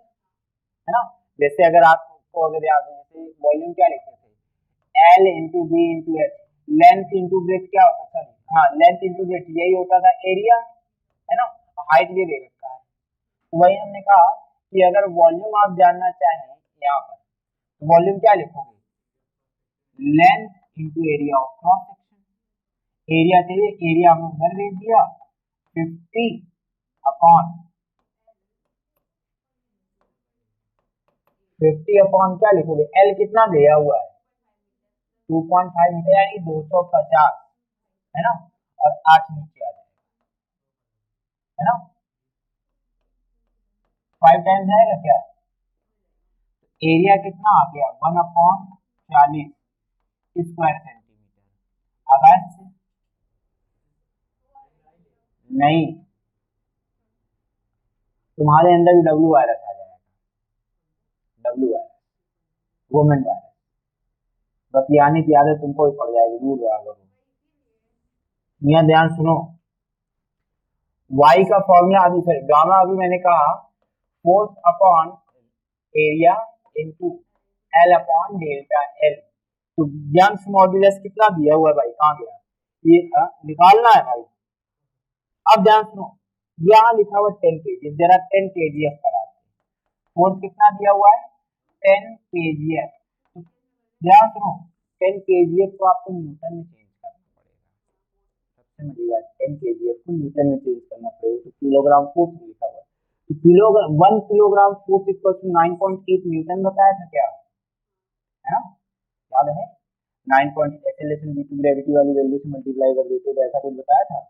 है ना। जैसे अगर आपको अगर याद है, जैसे वॉल्यूम क्या लिखते थे, L into B into H, length into breadth क्या होता था, हाँ लेंथ इंटू ब्रेथ यही होता था एरिया, है ना। हाइट ये दे रखा है, तो वही हमने कहा कि अगर वॉल्यूम आप जानना चाहें यहाँ पर, तो वॉल्यूम क्या लिखोगे, length into area of cross section, area चाहिए, एरिया हमने उधर भेज दिया 50 अपॉन क्या लिखोगे, एल कितना दिया हुआ है 2.5 मीटर यानी 250, है ना, और 8 नीचे आ जाएगा, है ना, 5 टाइम्स आएगा क्या, एरिया कितना आ गया 1/40 स्क्वायर सेंटीमीटर। आकाश से नहीं, तुम्हारे अंदर भी डब्ल्यू वायरस आ जाएगा, डब्ल्यू वायरस, वुमेन वायरस, बस ये आने की आदत तुमको ही पड़ जाएगी, दूर रहा करो। यहाँ ध्यान सुनो, y का फॉर्मूला अभी सॉरी गामा अभी मैंने कहा force upon area into L upon delta L, तो यंग्स मॉड्यूलस कितना दिया हुआ है भाई, कहाँ गया ये, निकालना है भाई। अब ध्यान सुनो, यहाँ लिखा हुआ 10 kg, जरा 10 kgf पर आते हैं, फोर्स कितना दिया हुआ है 10 kgf, तो ध्यान सुनो 10 kgf को आपको न्यूटन में चेंज करना पड़ेगा, सबसे मजे बात 10 kgf को न्यूटन में चेंज करना पड़ेगा, तो किलोग्राम फोर्स लिखा हुआ है, तो kilogram 1 kilogram force equal to 9.8 newton बताया था क्या, है ना, याद है 9. एक्सेलरेशन ड्यू टू ग्रेविटी वाली वैल्यू से मल्टीप्लाई कर देते थे, ऐसा कुछ बताया था।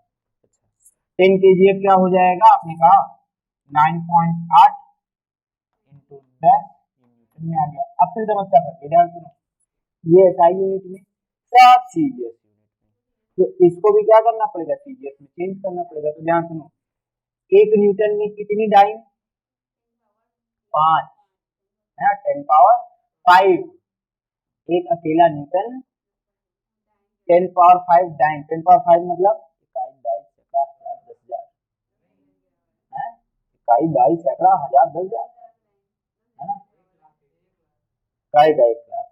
10 kgf क्या हो जाएगा, आपने कहा 9.8 इंटू 10 न्यूटन में आ गया। अब फिर समस्या करके ध्यान सुनो, ये एसआई यूनिट में, सब सीजीएस यूनिट में, तो इसको भी क्या करना पड़ेगा सीजीएस में चेंज करना पड़ेगा। तो ध्यान सुनो, 1 न्यूटन में कितनी डाइन, 5, है ना, 10 पावर 5, एक अकेला न्यूटन 10 पावर 5 डाइन, 10 पावर 5 मतलब इकाई दाई सैकड़ा हजार 10,000, है इकाई दाई सैकड़ा हजार 10,000, है ना, इकाई का 1 लाख,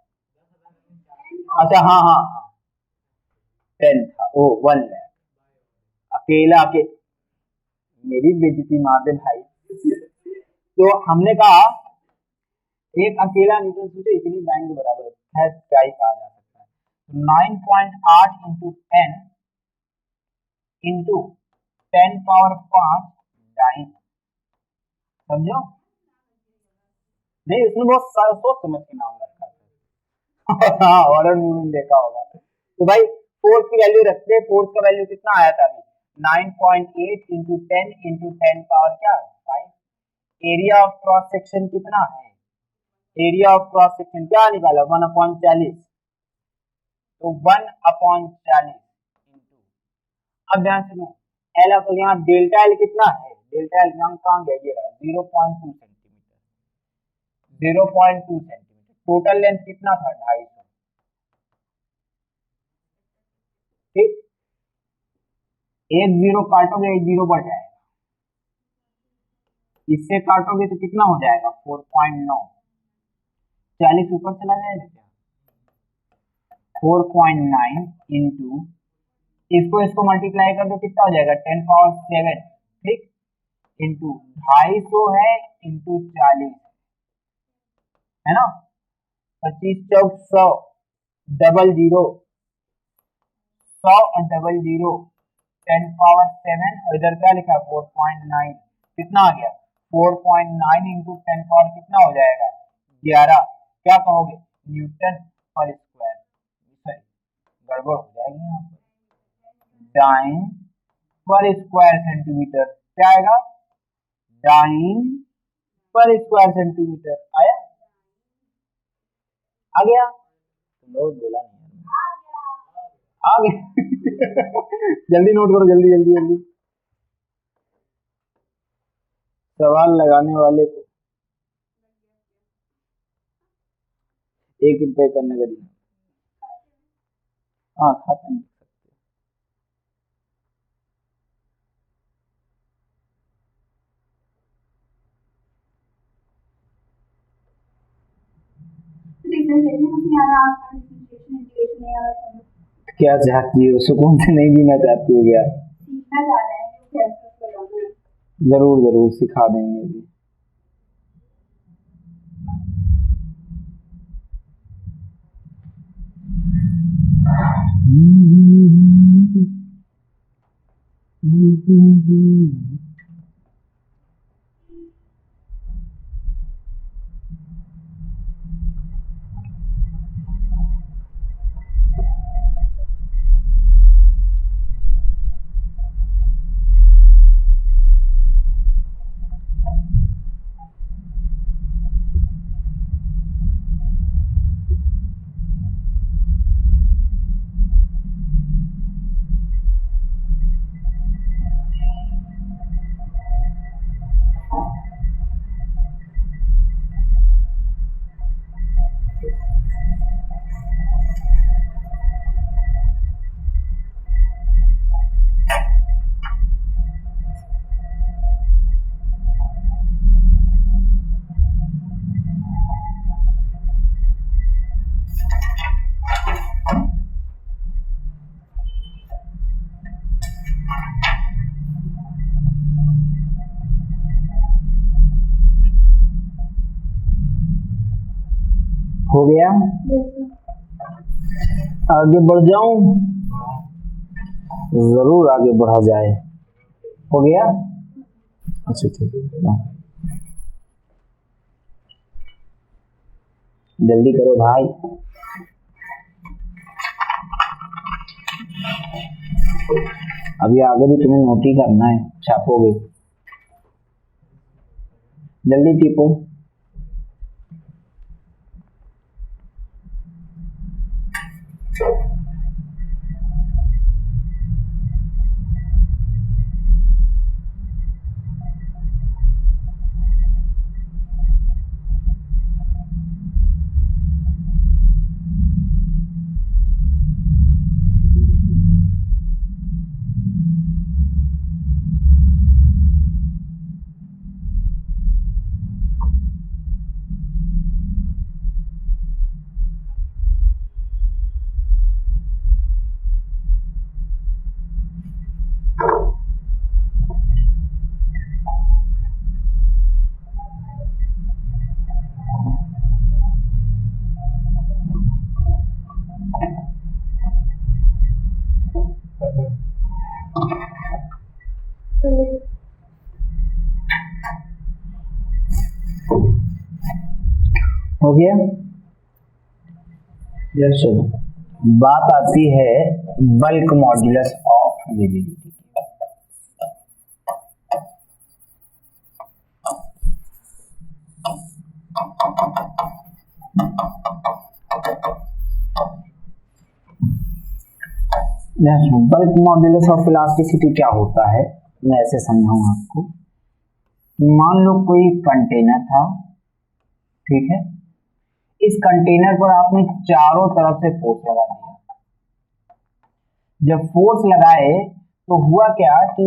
अच्छा हाँ हाँ हाँ 10 था, ओ 1 लाख, अकेला के मेरी बेइज्जती मार दे भाई। तो हमने कहा एक अकेला न्यूटन सोचो इतनी डाइन के बराबर है, क्या ही कहा जा सकता है, तो 9.8 इंटू 10 इंटू 10 पावर 5 डाइन, समझो, नहीं उसने बहुत सोच समझ के नाम रखा था। हाँ हॉरर मूवी देखा होगा। तो भाई फोर्स की वैल्यू रखते हैं, फोर्स का वैल्यू कितना आया था अभी 9.8 इंटू 10 इंटू 10 पावर क्या 5, एरिया ऑफ क्रॉस सेक्शन कितना है, एरिया ऑफ क्रॉस सेक्शन क्या निकाला 1/40, तो 1/40 इंटू, अब ध्यान सुनो एल, अब यहाँ डेल्टा एल कितना है, डेल्टा एल यहाँ कहाँ गया, ये रहा 0.2 सेंटीमीटर, 0.2 सेंटीमीटर, टोटल लेंथ कितना था 250, ठीक, एक जीरो काटोगे एक जीरो बढ़ जाएगा, इससे काटोगे तो कितना हो जाएगा 4.9, 40 ऊपर चला जाएगा क्या, 4.9 इंटू इसको मल्टीप्लाई कर दो कितना हो जाएगा 10 पावर 7, ठीक, इंटू 250 है इंटू 40, है ना, 25 चौक 100, डबल जीरो 100 डबल जीरो 10⁻⁷ और इधर क्या लिखा 4.9, कितना आ गया 4.9 इंटू 10 कितना हो जाएगा 11। क्या कहोगे न्यूटन पर स्क्वायर, सॉरी गड़बड़ हो जाएगी यहाँ पर, डाइन पर स्क्वायर सेंटीमीटर, क्या आएगा डाइन पर स्क्वायर सेंटीमीटर। आया आ गया लो बोला नहीं आ गया जल्दी नोट करो जल्दी जल्दी जल्दी। सवाल लगाने वाले को 1 रुपए का नगद। हाँ खाता नहीं क्या चाहती हो, सुकून से नहीं जीना चाहती हो क्या? जरूर जरूर सिखा देंगे भी। हो गया, आगे बढ़ जाऊं? जरूर आगे बढ़ा जाए। हो गया, अच्छा ठीक है, जल्दी करो भाई। अभी आगे भी तुम्हें नोट ही करना है, छापोगे, जल्दी टिपो। हो गया, जैसे बात आती है bulk modulus of rigidity. Bulk modulus of elasticity क्या होता है, मैं ऐसे समझाऊं आपको। मान लो कोई कंटेनर था, ठीक है, इस कंटेनर पर आपने चारों तरफ से फोर्स लगा दिया। जब फोर्स लगाए तो हुआ क्या कि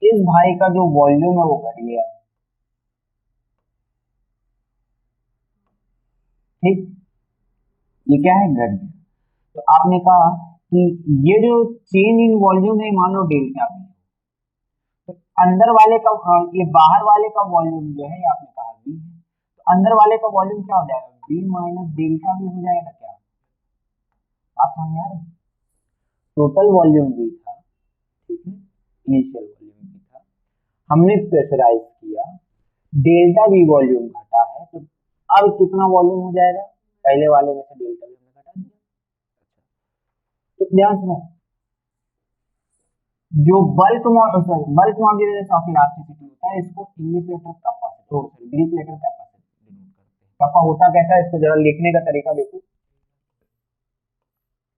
इस भाई का जो वॉल्यूम है वो घट गया, ठीक, ये क्या है घट गया। तो आपने कहा कि ये जो चेंज इन वॉल्यूम है मान लो डेल्टा भी, तो अंदर वाले का ये बाहर वाले का वॉल्यूम जो है आपने कहा भी है, तो अंदर वाले का वॉल्यूम क्या हो जाएगा बी माइनस डेल्टा वी हो जाएगा क्या? आप समझ आ रहे? टोटल वॉल्यूम वी था, ठीक है, इनिशियल वॉल्यूम वी था, हमने प्रेशराइज किया, डेल्टा वी वॉल्यूम घटा है, तो अब कितना वॉल्यूम हो जाएगा? पहले वाले में से डेल्टा वी हमने घटा दिया। तो ध्यान सुनो, जो बल्क मॉड्यूलस ऑफ इलास्टिसिटी होता है, इसको इंग्लिश लेटर कप्पा से, सॉरी ग्रीक लेटर कप्पा से डिनोट करते हैं। कप्पा होता कैसा है, इसको जरा लिखने का तरीका देखो।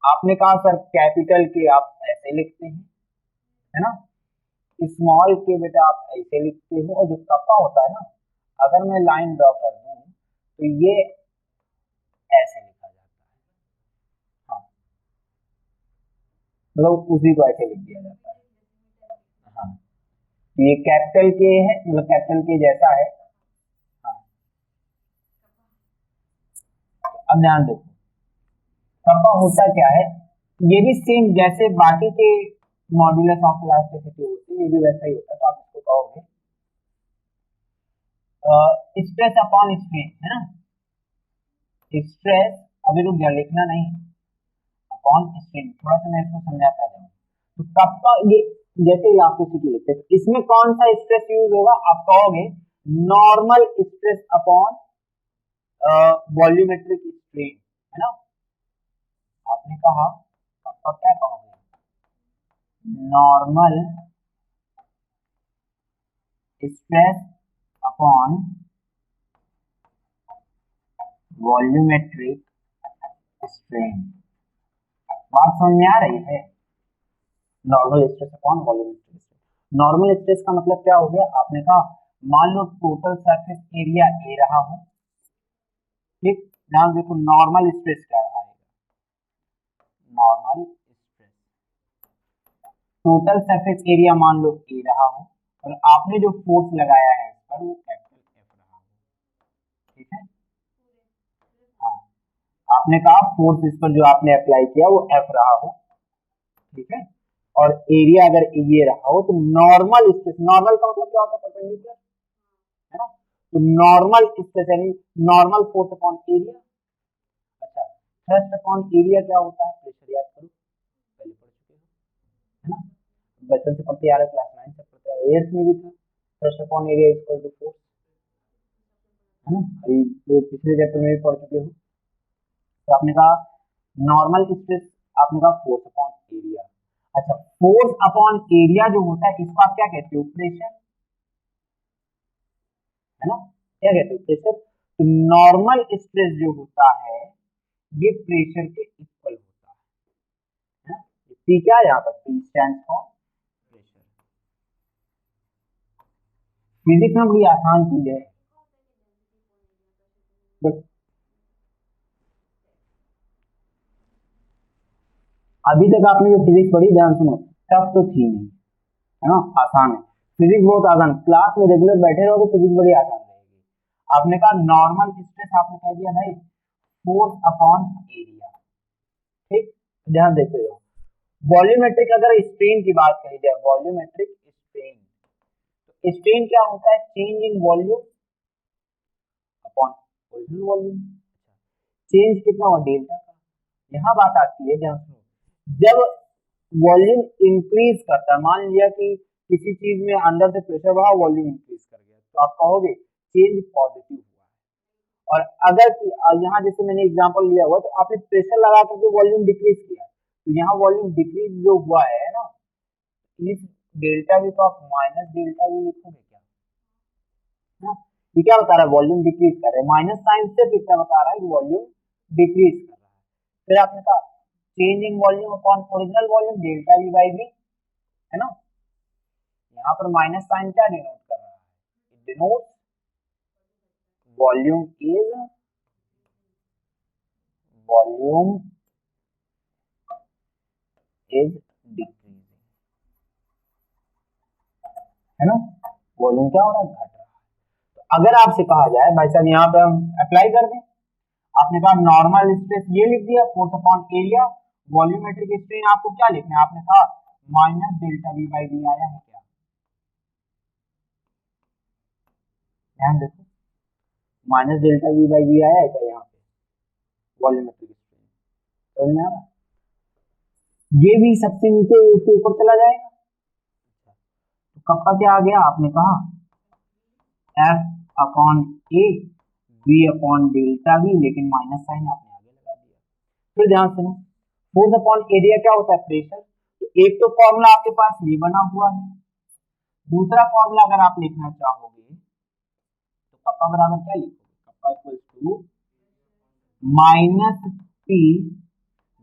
आपने कहा सर कैपिटल के आप ऐसे लिखते हैं, है ना, स्मॉल के बेटा आप ऐसे लिखते हो, और जो कप्पा होता है ना, अगर मैं लाइन ड्रॉ कर दूं तो ये ऐसे लिखा जाता है, हाँ, मतलब उसी को ऐसे लिख दिया जाता है, हाँ, तो ये कैपिटल के है, मतलब कैपिटल के जैसा है, हाँ। अब ध्यान देखो, कप्पा होता क्या है, ये भी सेम जैसे बाकी के मॉड्यूलस ऑफ इलास्टिसिटी होती है, ये भी वैसा ही होता है, तो आप इसको कहोगे स्ट्रेस अपॉन स्ट्रेन, है ना, स्ट्रेस, अभी रुक जा, लिखना नहीं, अपॉन स्ट्रेन, थोड़ा सा मैं इसको समझाता जाऊं। तो कप्पा ये जैसे इलास्टिसिटी लिखते हैं, तो इसमें कौन सा स्ट्रेस यूज होगा? आप कहोगे normal stress upon volumetric strain, है ना। आपने कहा कप्पा क्या कहोगे? Normal stress upon volumetric strain. बात समझ में आ रही है? Normal stress upon volumetric strain. Normal stress का मतलब क्या हो गया? आपने कहा मान लो टोटल सरफेस एरिया ए रहा हो, ठीक, ध्यान देखो नॉर्मल स्ट्रेस क्या आएगा, normal stress, total surface area मान लो ए रहा हो, और आपने जो फोर्स लगाया है इस पर वो कैपिटल एफ रहा हो, ठीक है, हाँ, आपने कहा फोर्स इस पर जो आपने अप्लाई किया वो एफ रहा हो, ठीक है, और एरिया अगर ये रहा हो, तो नॉर्मल स्ट्रेस, नॉर्मल का मतलब क्या होता है? परपेंडिकुलर, है ना, तो नॉर्मल स्ट्रेस यानी नॉर्मल फोर्स अपॉन एरिया। अच्छा, थ्रस्ट अपॉन एरिया क्या होता है? प्रेशर, याद करो, पहले पढ़ चुके हो, है ना, बचपन से पढ़ते आ रहे, क्लास 9 से पढ़ते आ रहे, 8th में भी था, thrust upon area equal to force, है ना, अभी पिछले चैप्टर में भी पढ़ चुके हो। तो आपने कहा नॉर्मल स्ट्रेस, आपने कहा फोर्स अपॉन एरिया। अच्छा, फोर्स अपॉन एरिया जो होता है इसको आप क्या कहते हो? प्रेशर, है ना, क्या कहते हो? प्रेशर। तो नॉर्मल स्ट्रेस जो होता है ये प्रेशर के इक्वल होता है ना, पी क्या है यहाँ पर? P stands for pressure. Physics में बड़ी आसान चीज है, बट अभी तक आपने जो फिजिक्स पढ़ी, ध्यान सुनो, टफ तो थी नहीं, है ना, आसान है, फिजिक्स बहुत आसान, क्लास में रेगुलर बैठे रहो तो फिजिक्स बड़ी आसान रहेगी। आपने कहा नॉर्मल स्ट्रेस, आपने कह दिया भाई फोर्स अपॉन एरिया, ठीक, ध्यान देते जाओ। वॉल्यूमेट्रिक अगर स्ट्रेन की बात कही जाए, वॉल्यूमेट्रिक स्ट्रेन, तो स्ट्रेन क्या होता है? Change in volume upon original volume. Change कितना हुआ? डेल्टा का। यहाँ बात आती है, ध्यान सुनो, जब वॉल्यूम इंक्रीज करता है, मान लिया कि किसी चीज में अंदर से प्रेशर बढ़ा, वॉल्यूम इंक्रीज कर गया, तो आप कहोगे चेंज पॉजिटिव हुआ है। और अगर यहाँ जैसे मैंने एग्जांपल लिया हुआ, तो आपने प्रेशर लगा करके वॉल्यूम डिक्रीज किया, तो यहाँ वॉल्यूम डिक्रीज जो हुआ है ना, इस डेल्टा वी को आप माइनस डेल्टा वी लिखोगे क्या? ना, ये क्या बता रहा है? वॉल्यूम डिक्रीज कर रहा है, माइनस साइन सिर्फ इतना बता रहा है कि वॉल्यूम डिक्रीज कर रहा है। फिर आपने कहा change in volume upon original volume, delta V by V, है ना, यहाँ पर माइनस साइन क्या डिनोट कर रहा है? It denotes volume is decreasing, है ना, वॉल्यूम क्या हो रहा है? घट रहा है। तो अगर आपसे कहा जाए भाई साहब यहाँ पे हम अप्लाई कर दें, आपने कहा नॉर्मल स्ट्रेस ये लिख दिया, force upon area, volumetric strain आपको क्या लिखना है? आपने कहा minus delta V by V आया है क्या? ध्यान देखो, minus delta V by V आया है क्या यहाँ पे? Volumetric strain. समझ में आ रहा? ये भी सबसे नीचे उसके ऊपर चला जाएगा। तो कब का क्या आ गया, आपने कहा F अपॉन ए V अपॉन डेल्टा V, लेकिन माइनस साइन आपने आगे लगा दिया। फिर ध्यान सुनो, फोर्स अपॉन एरिया क्या होता है, प्रेशर। तो एक तो फॉर्मूला आपके पास ये बना हुआ है, दूसरा फॉर्मूला अगर आप लिखना चाहोगे तो कप्पा बराबर क्या लिखोगे, kappa equal to minus P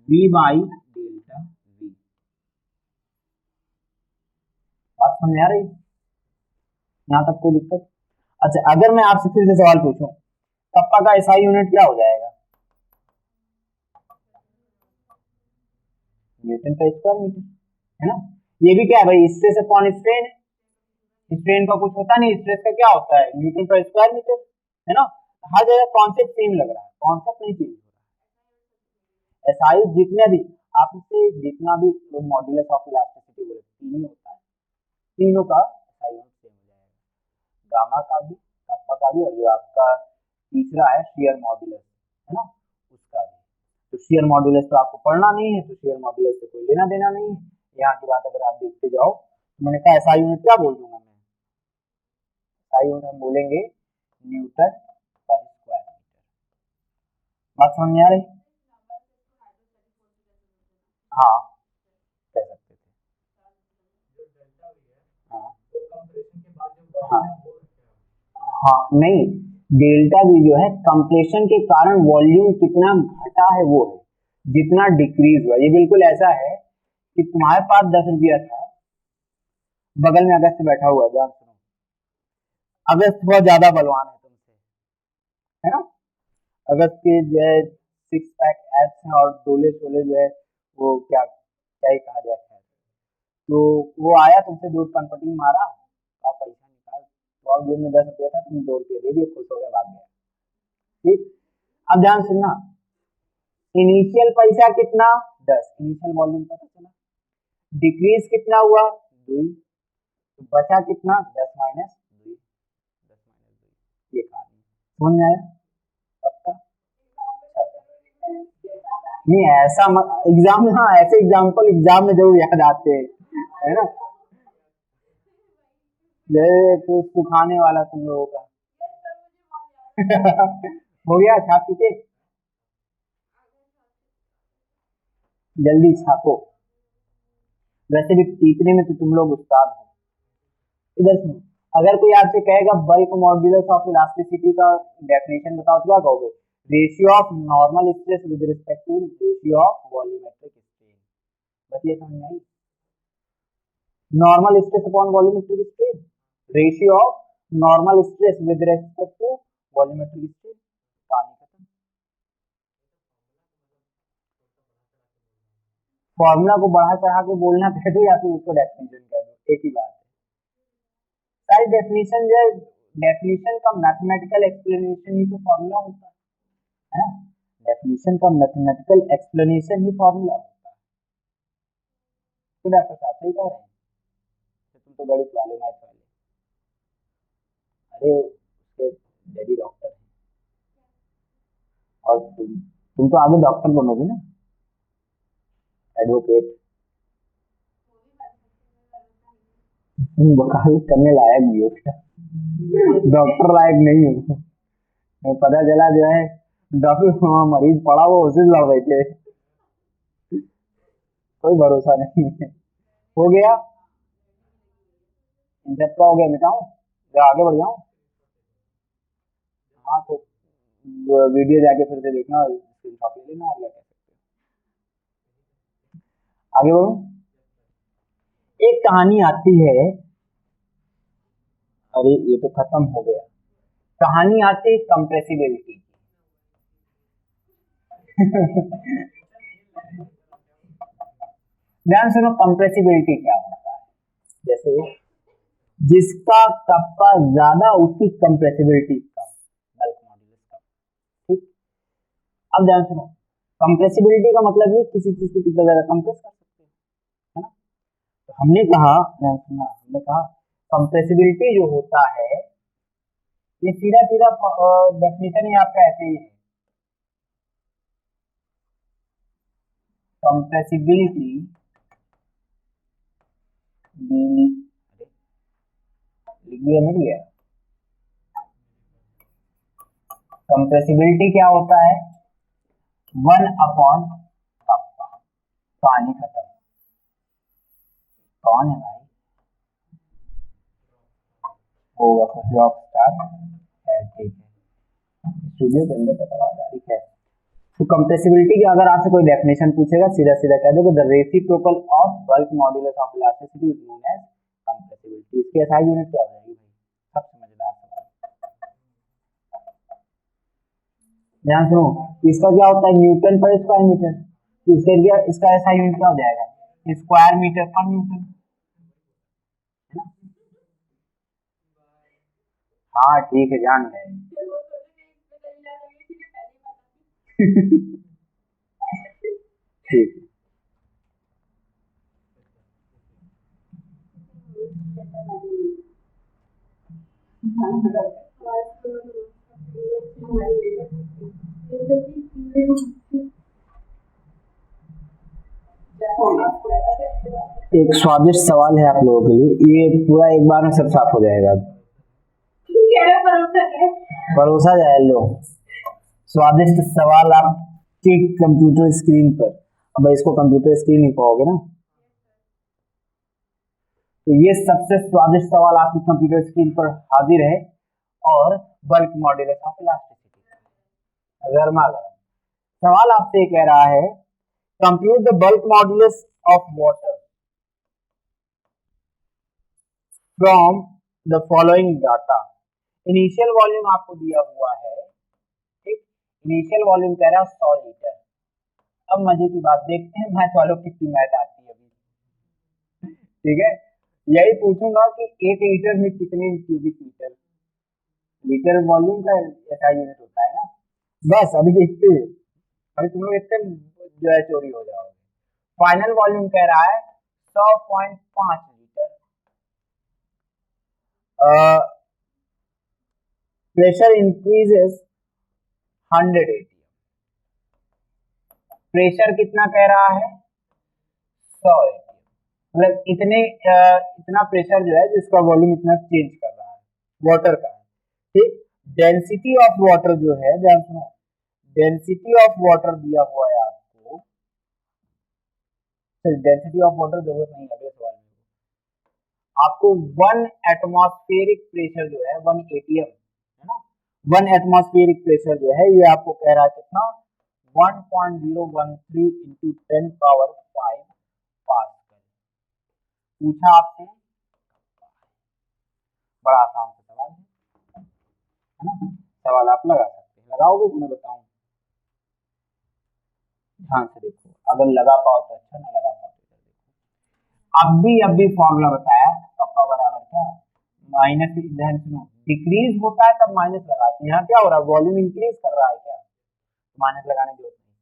V by delta V. बात समझ आ रही, यहां तक कोई दिक्कत? अच्छा, अगर मैं आपसे फिर से सवाल पूछूं, कप्पा का एसआई यूनिट क्या हो जाएगा, न्यूटन पर स्क्वायर मीटर, है ना। ये भी क्या है भाई, स्ट्रेस अपॉन स्ट्रेन है। स्ट्रेन का कुछ होता नहीं, स्ट्रेस का क्या होता है, न्यूटन पर स्क्वायर मीटर, है ना। हर जगह कॉन्सेप्ट सेम लग रहा है, कॉन्सेप्ट नहीं चेंज हो रहा है। एसआई जितने भी आपसे जितना भी मॉड्यूलस ऑफ इलास्टिसिटी बोले, तीन ही होता है, तीनों का एसआई यूनिट सेम हो जाएगा, गामा का भी, कप्पा का भी, और जो आपका तीसरा है शियर मॉड्यूलस, है ना, उसका भी। तो शियर मॉड्यूलस तो आपको पढ़ना नहीं है, तो शियर मॉड्यूलस से कोई लेना देना नहीं है। यहाँ की बात अगर आप देखते जाओ, तो मैंने कहा एसआई यूनिट क्या बोल दूंगा मैं, एसआई यूनिट हम बोलेंगे न्यूटन पर स्क्वायर मीटर। बात समझ में आ रही? हाँ, कह सकते थे। हाँ हाँ हाँ, नहीं, डेल्टा वी जो है कंप्रेशन के कारण वॉल्यूम कितना घटा है वो है, जितना डिक्रीज हुआ। ये बिल्कुल ऐसा है कि तुम्हारे पास 10 रुपया था, बगल में अगस्त बैठा हुआ है, ध्यान सुनो, अगस्त बहुत ज्यादा बलवान है तुमसे, है ना। अगस्त के जो है सिक्स पैक एब्स हैं और डोले शोले जो है वो क्या क्या ही कहा जाए, खैर। तो वो आया तुमसे दूध कनपटी मारा, आप पैसा निकाल, तो अब जेब में 10 रुपया था, तुम 2 रुपया दे दिए, खुश हो गया, भाग गया। ठीक, अब ध्यान सुनना, इनिशियल पैसा कितना 10, इनिशियल वॉल्यूम पता चला, डिक्रीज कितना हुआ 2, तो बचा कितना 10 माइनस 2, 10 माइनस 2, ये कहानी समझ में आया? पक्का? नहीं ऐसा एग्जाम में, हाँ ऐसे एग्जाम्पल एग्जाम में जरूर याद आते हैं, है ना। तो सुखाने वाला तुम लोगों का हो गया, छाप चुके, जल्दी छापो, वैसे भी टीकने में तो तुम लोग उस्ताद हो। इधर सुनो, अगर कोई आपसे कहेगा बल्क मॉड्यूलस ऑफ इलास्टिसिटी का डेफिनेशन बताओ, तो क्या कहोगे, ratio of normal stress with respect to ratio of volumetric strain. बस ये समझ में आई, normal stress upon volumetric strain, ratio of normal stress with respect to volumetric strain, कहानी खत्म। फॉर्मूला को बढ़ा चढ़ा के बोलना कह दो या फिर उसको डेफिनेशन कह दो, एक ही बात है। सारी डेफिनेशन जो है, डेफिनेशन का मैथमेटिकल एक्सप्लेनेशन ही तो फॉर्मूला होता है ना, डेफिनेशन का मैथमेटिकल एक्सप्लेनेशन ही फॉर्मूला होता है। तो डॉक्टर साहब सही कह रहे हैं, तो तुम तो गणित वाले, मैथ वाले, अरे उसके डैडी डॉक्टर हैं, और तुम तो आगे डॉक्टर बनोगे ना, एडवोकेट, तुम वकालत करने लायक भी हो क्या, डॉक्टर लायक नहीं हो, पता चला जो है डॉक्टर मरीज पड़ा वो उसे लड़ बैठे, कोई भरोसा नहीं है। हो गया, इन सब का हो गया, मिटाऊं या आगे बढ़ जाऊं? हाँ, तो वीडियो जाके फिर से देखना और स्क्रीनशॉट ले लेना, और क्या कह सकते हो। आगे बढ़ो, एक कहानी आती है, अरे ये तो खत्म हो गया, कहानी आती है कंप्रेसिबिलिटी ध्यान सुनो, कंप्रेसिबिलिटी क्या होता है, जैसे जिसका कप्पा ज्यादा उसकी कंप्रेसिबिलिटी कम, बल्क मॉड्यूलस कम। ठीक, अब ध्यान सुनो, कंप्रेसिबिलिटी का मतलब ये किसी चीज को कितना ज्यादा कंप्रेस कर सकते हैं, है ना। तो हमने कहा, ध्यान सुनना, हमने कहा कंप्रेसिबिलिटी जो होता है, ये सीधा सीधा डेफिनेशन ही आपका ऐसे ही है, कंप्रेसिबिलिटी लिख दिया, मिल गया। कंप्रेसिबिलिटी क्या होता है? 1/कप्पा, पानी खत्म। कौन है भाई? होगा कुछ रॉक स्टार है, ठीक है। स्टूडियो के अंदर तक आवाज आ रही है। तो कंप्रेसिबिलिटी की अगर आपसे कोई डेफिनेशन पूछेगा, सीधा सीधा कह दो कि the reciprocal of bulk modulus of elasticity is known as compressibility. इसकी एसआई यूनिट क्या हो जाएगी भाई? सब समझदार सवाल। ध्यान सुनो, इसका क्या होता है? न्यूटन पर स्क्वायर मीटर। तो इसका एसआई यूनिट क्या हो जाएगा? स्क्वायर मीटर पर न्यूटन, है ना? हाँ ठीक है, जान गए। ठीक है। एक स्वादिष्ट सवाल है आप लोगों के लिए, ये पूरा एक बार में सब साफ हो जाएगा। परोसा जाए लो स्वादिष्ट सवाल आपके कंप्यूटर स्क्रीन पर। अब इसको कंप्यूटर स्क्रीन ही कहोगे ना, तो ये सबसे स्वादिष्ट सवाल आपकी कंप्यूटर स्क्रीन पर हाजिर है। और बल्क मॉड्यूलस ऑफ इलास्टिसिटी, गर्मा गर्म सवाल आपसे कह रहा है, compute the bulk modulus of water from the following data. Initial volume आपको दिया हुआ है, ठीक। इनिशियल वॉल्यूम कह रहा है 100 लीटर। अब मजे की बात देखते हैं मैथ वालों की कितनी मैथ आती है अभी, ठीक है। यही पूछूंगा कि 1 लीटर में कितने क्यूबिक मीटर, लीटर वॉल्यूम का ऐसा यूनिट होता है ना। बस अभी देखते हैं, अभी तुम लोग इतने जो है चोरी हो जाओगे। फाइनल वॉल्यूम कह रहा है 100.5 litre. Pressure increases 100 atm। Pressure कितना कह रहा है? 100 atm। मतलब इतना प्रेशर जो है जिसका वॉल्यूम इतना चेंज कर रहा है, वाटर का, ठीक। डेंसिटी ऑफ वाटर जो है, ध्यान सुनो, डेंसिटी ऑफ वाटर दिया हुआ है आपको। डेंसिटी ऑफ वाटर जरूरत नहीं है सवाल में, आपको 1 एटमॉस्फेरिक प्रेशर जो है 1 atm है ना, 1 एटमॉस्फेरिक प्रेशर जो है ये आपको कह रहा है कितना? 1.013 इंटू 10 पावर 5 पास्कल। पूछा आपसे, बड़ा आसान सा सवाल है ना। सवाल आप लगा सकते हैं, लगाओगे तो मैं बताऊं। ध्यान से देखो, अगर लगा पाओ तो अच्छा, ना लगा पाओ तो देखो। अब भी फॉर्मूला बताया, कप्पा बराबर क्या? माइनस, ध्यान सुनो, डिक्रीज होता है तब माइनस लगाते हैं। यहाँ क्या हो रहा है? वॉल्यूम इंक्रीज कर रहा है क्या, तो माइनस लगाने की जरूरत नहीं।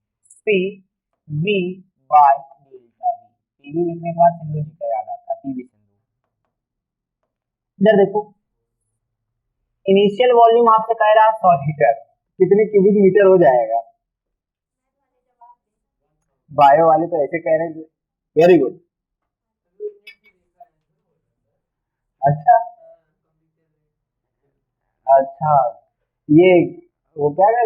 P V by delta we. PV लिखने के बाद सिंधु जी का याद आता है, पीवी सिंधु। इधर देखो, इनिशियल वॉल्यूम आपसे कह रहा है 100 लीटर, कितने क्यूबिक मीटर हो जाएगा? बायो वाले तो ऐसे कह रहे हैं, वेरी गुड। अच्छा अच्छा, ये वो क्या है,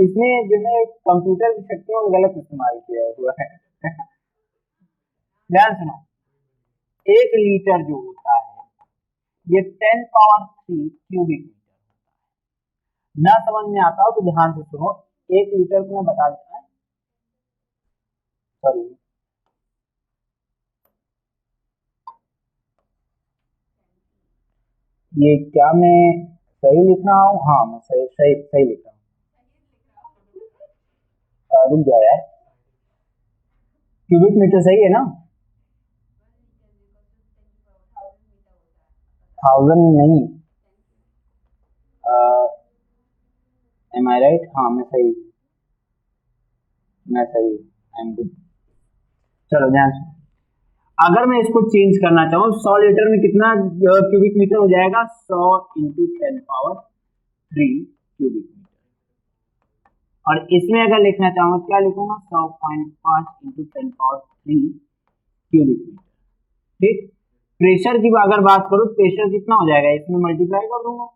इसने जो है कंप्यूटर की शक्तियों का गलत इस्तेमाल किया हुआ है। ध्यान सुनो, 1 लीटर जो होता है ये 10 पावर 3 क्यूबिक मीटर होता है। ना समझ में आता हो तो ध्यान से सुनो, 1 लीटर को मैं बता देता हूँ, सॉरी, ये क्या मैं सही लिख रहा हूँ? हाँ मैं सही सही सही लिख रहा हूँ, रुक जाओ यार, क्यूबिक मीटर सही है ना? 1000 नहीं, एम आई राइट? हाँ मैं सही, आई एम गुड। चलो ध्यान से, अगर मैं इसको चेंज करना चाहूँ, 100 लीटर में कितना क्यूबिक मीटर हो जाएगा? 100 इंटू 10 पावर 3 क्यूबिक मीटर। और इसमें अगर लिखना चाहूँ क्या लिखूंगा 100.5 इंटू 10⁻³ क्यूबिक मीटर। ठीक, प्रेशर की अगर बात करूँ प्रेशर कितना हो जाएगा, इसमें मल्टीप्लाई कर दूंगा।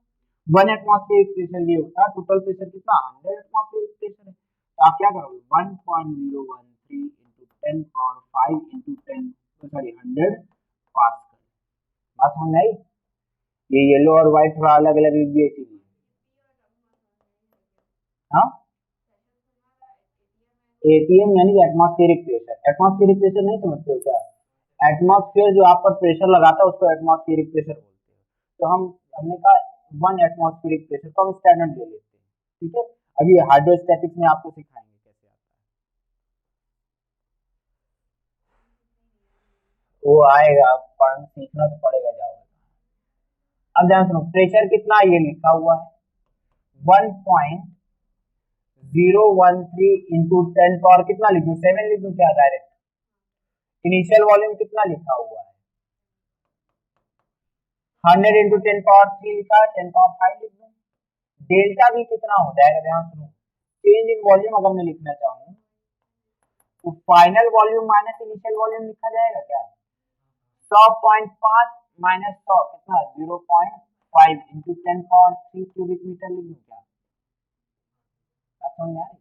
1 एटमॉस्फेरिक प्रेशर ये होता है, टोटल प्रेशर कितना 100 एटमॉस्फेरिक प्रेशर है। तो आप क्या करोगे 1.013 इंटू 10⁻5 इंटू 100 पास्कल। बात समझ आई? ये येलो और व्हाइट थोड़ा अलग अलग लिख दिए इसीलिए। हाँ, एटीएम यानी कि एटमॉस्फेरिक प्रेशर। एटमॉस्फेरिक प्रेशर नहीं समझते हो क्या? एटमॉस्फेयर जो आप पर प्रेशर लगाता है उसको एटमॉस्फेरिक प्रेशर बोलते हैं। तो हमने कहा 1 एटमॉस्फेरिक प्रेशर को हम स्टैंडर्ड ले लेते हैं। ठीक है, अभी हाइड्रोस्टैटिक्स में आपको सिखाएंगे कैसे आता है, वो आएगा, पढ़ना सीखना तो पड़ेगा, जाओगे। अब ध्यान सुनो, प्रेशर कितना ये लिखा हुआ है 1.013 इंटू 10 कितना लिख दूं 7 लिख दूं क्या डायरेक्ट। इनिशियल वॉल्यूम कितना लिखा हुआ है 100 इंटू 10⁻³ लिखा है 10⁻5 लिख दूं। डेल्टा भी कितना हो जाएगा, ध्यान सुनो, चेंज इन वॉल्यूम अगर मैं लिखना चाहूँ तो final volume minus initial volume लिखा जाएगा क्या। 100.5 माइनस 100 कितना 0.5 इंटू 10⁻³ क्यूबिक मीटर लिख दूं क्या। समझ में आ रही?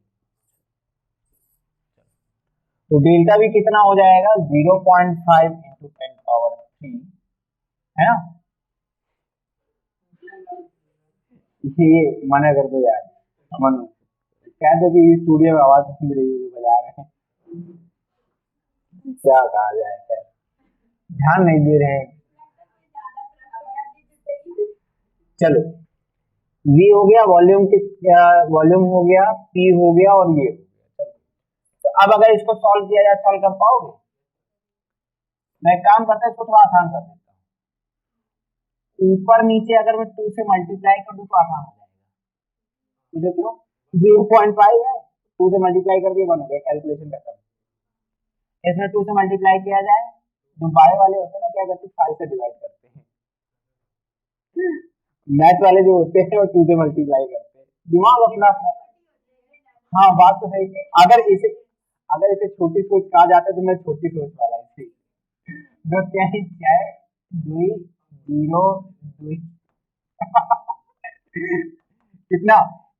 तो डेल्टा भी कितना हो जाएगा 0.5 इंटू 10⁻³ है ना। ये मना कर दो यार, मन कह दो कि स्टूडियो में आवाज सुन रही है जो बजा रहे हैं, क्या कहा जाए, खैर ध्यान नहीं दे रहे हैं। चलो V हो गया, वॉल्यूम हो गया, P हो गया और ये हो गया। तो अब अगर इसको सॉल्व किया जाए, सॉल्व कर पाओगे? मैं काम करता है इसको थोड़ा आसान कर देता हूँ। ऊपर नीचे अगर मैं 2 से मल्टीप्लाई कर दूं तो आसान हो जाएगा। मुझे क्यों 0.5 है, 2 से मल्टीप्लाई कर दिया 1 हो गया, कैलकुलेशन खत्म। इसमें 2 से मल्टीप्लाई किया जाए, जो बाय वाले होते हैं ना क्या करते हैं 5 से डिवाइड करते हैं। मैथ वाले जो होते हैं वो 2 से मल्टीप्लाई करते हैं, दिमाग अपना अपना। हाँ बात तो सही। अगर इसे छोटी सोच कहा जाता है तो मैं छोटी सोच वाला इसे तो क्या ही क्या है 2 0 2 कितना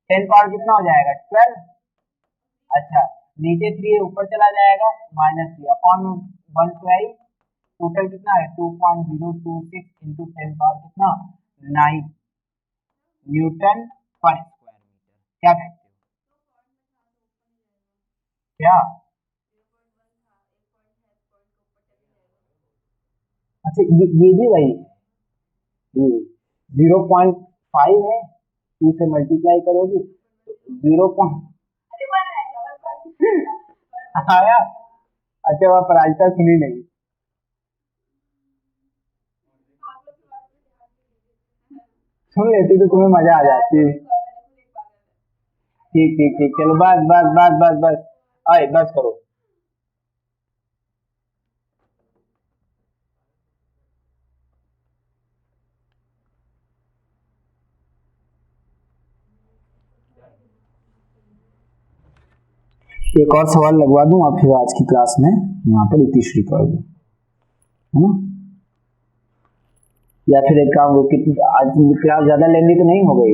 10 कितना हो जाएगा 12। अच्छा नीचे 3 ऊपर चला जाएगा -3 अपॉन 112 टोटल कितना है 2.026 इंटू 10 कितना 9 न्यूटन पर स्क्वायर मीटर। क्या कहते हो क्या? अच्छा ये भी वही है, 0.5 है, 2 से मल्टीप्लाई करोगे तो 0. आया। अच्छा वह पराजिता सुनी नहीं, सुन लेती तो तुम्हें मजा आ जाती। ठीक ठीक ठीक, चलो बस बस बस बस बस, आए बस करो। एक और सवाल लगवा दूं आप फिर आज की क्लास में यहाँ पर इतिश्री कर दूं, है ना। या फिर एक काम हो, कितनी आज क्लास ज्यादा लेंदी तो नहीं हो गई,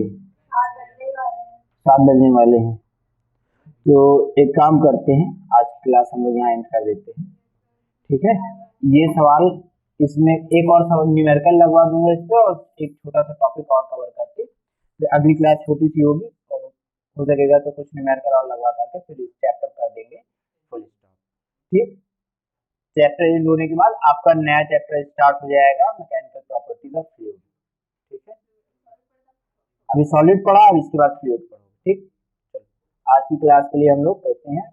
7 बजने वाले हैं, तो एक काम करते हैं आज की क्लास हम लोग यहाँ एंड कर देते हैं। ठीक है, ये सवाल इसमें एक और सवाल न्यूमेरिकल लगवा दूंगा इस पे, और एक छोटा सा टॉपिक और कवर करके अगली क्लास छोटी सी होगी, और हो सकेगा तो कुछ न्यूमेरिकल और लगवा करके फिर इस चैप्टर कर देंगे फुल स्टॉप। ठीक, चैप्टर एंड होने के बाद आपका नया चैप्टर स्टार्ट हो जाएगा मैकेनिकल प्रॉपर्टीज ऑफ फ्लूइड। ठीक है, अभी सॉलिड पढ़ा, अब इसके बाद फ्लूइड पढ़ो। ठीक, आज की क्लास के लिए हम लोग कहते हैं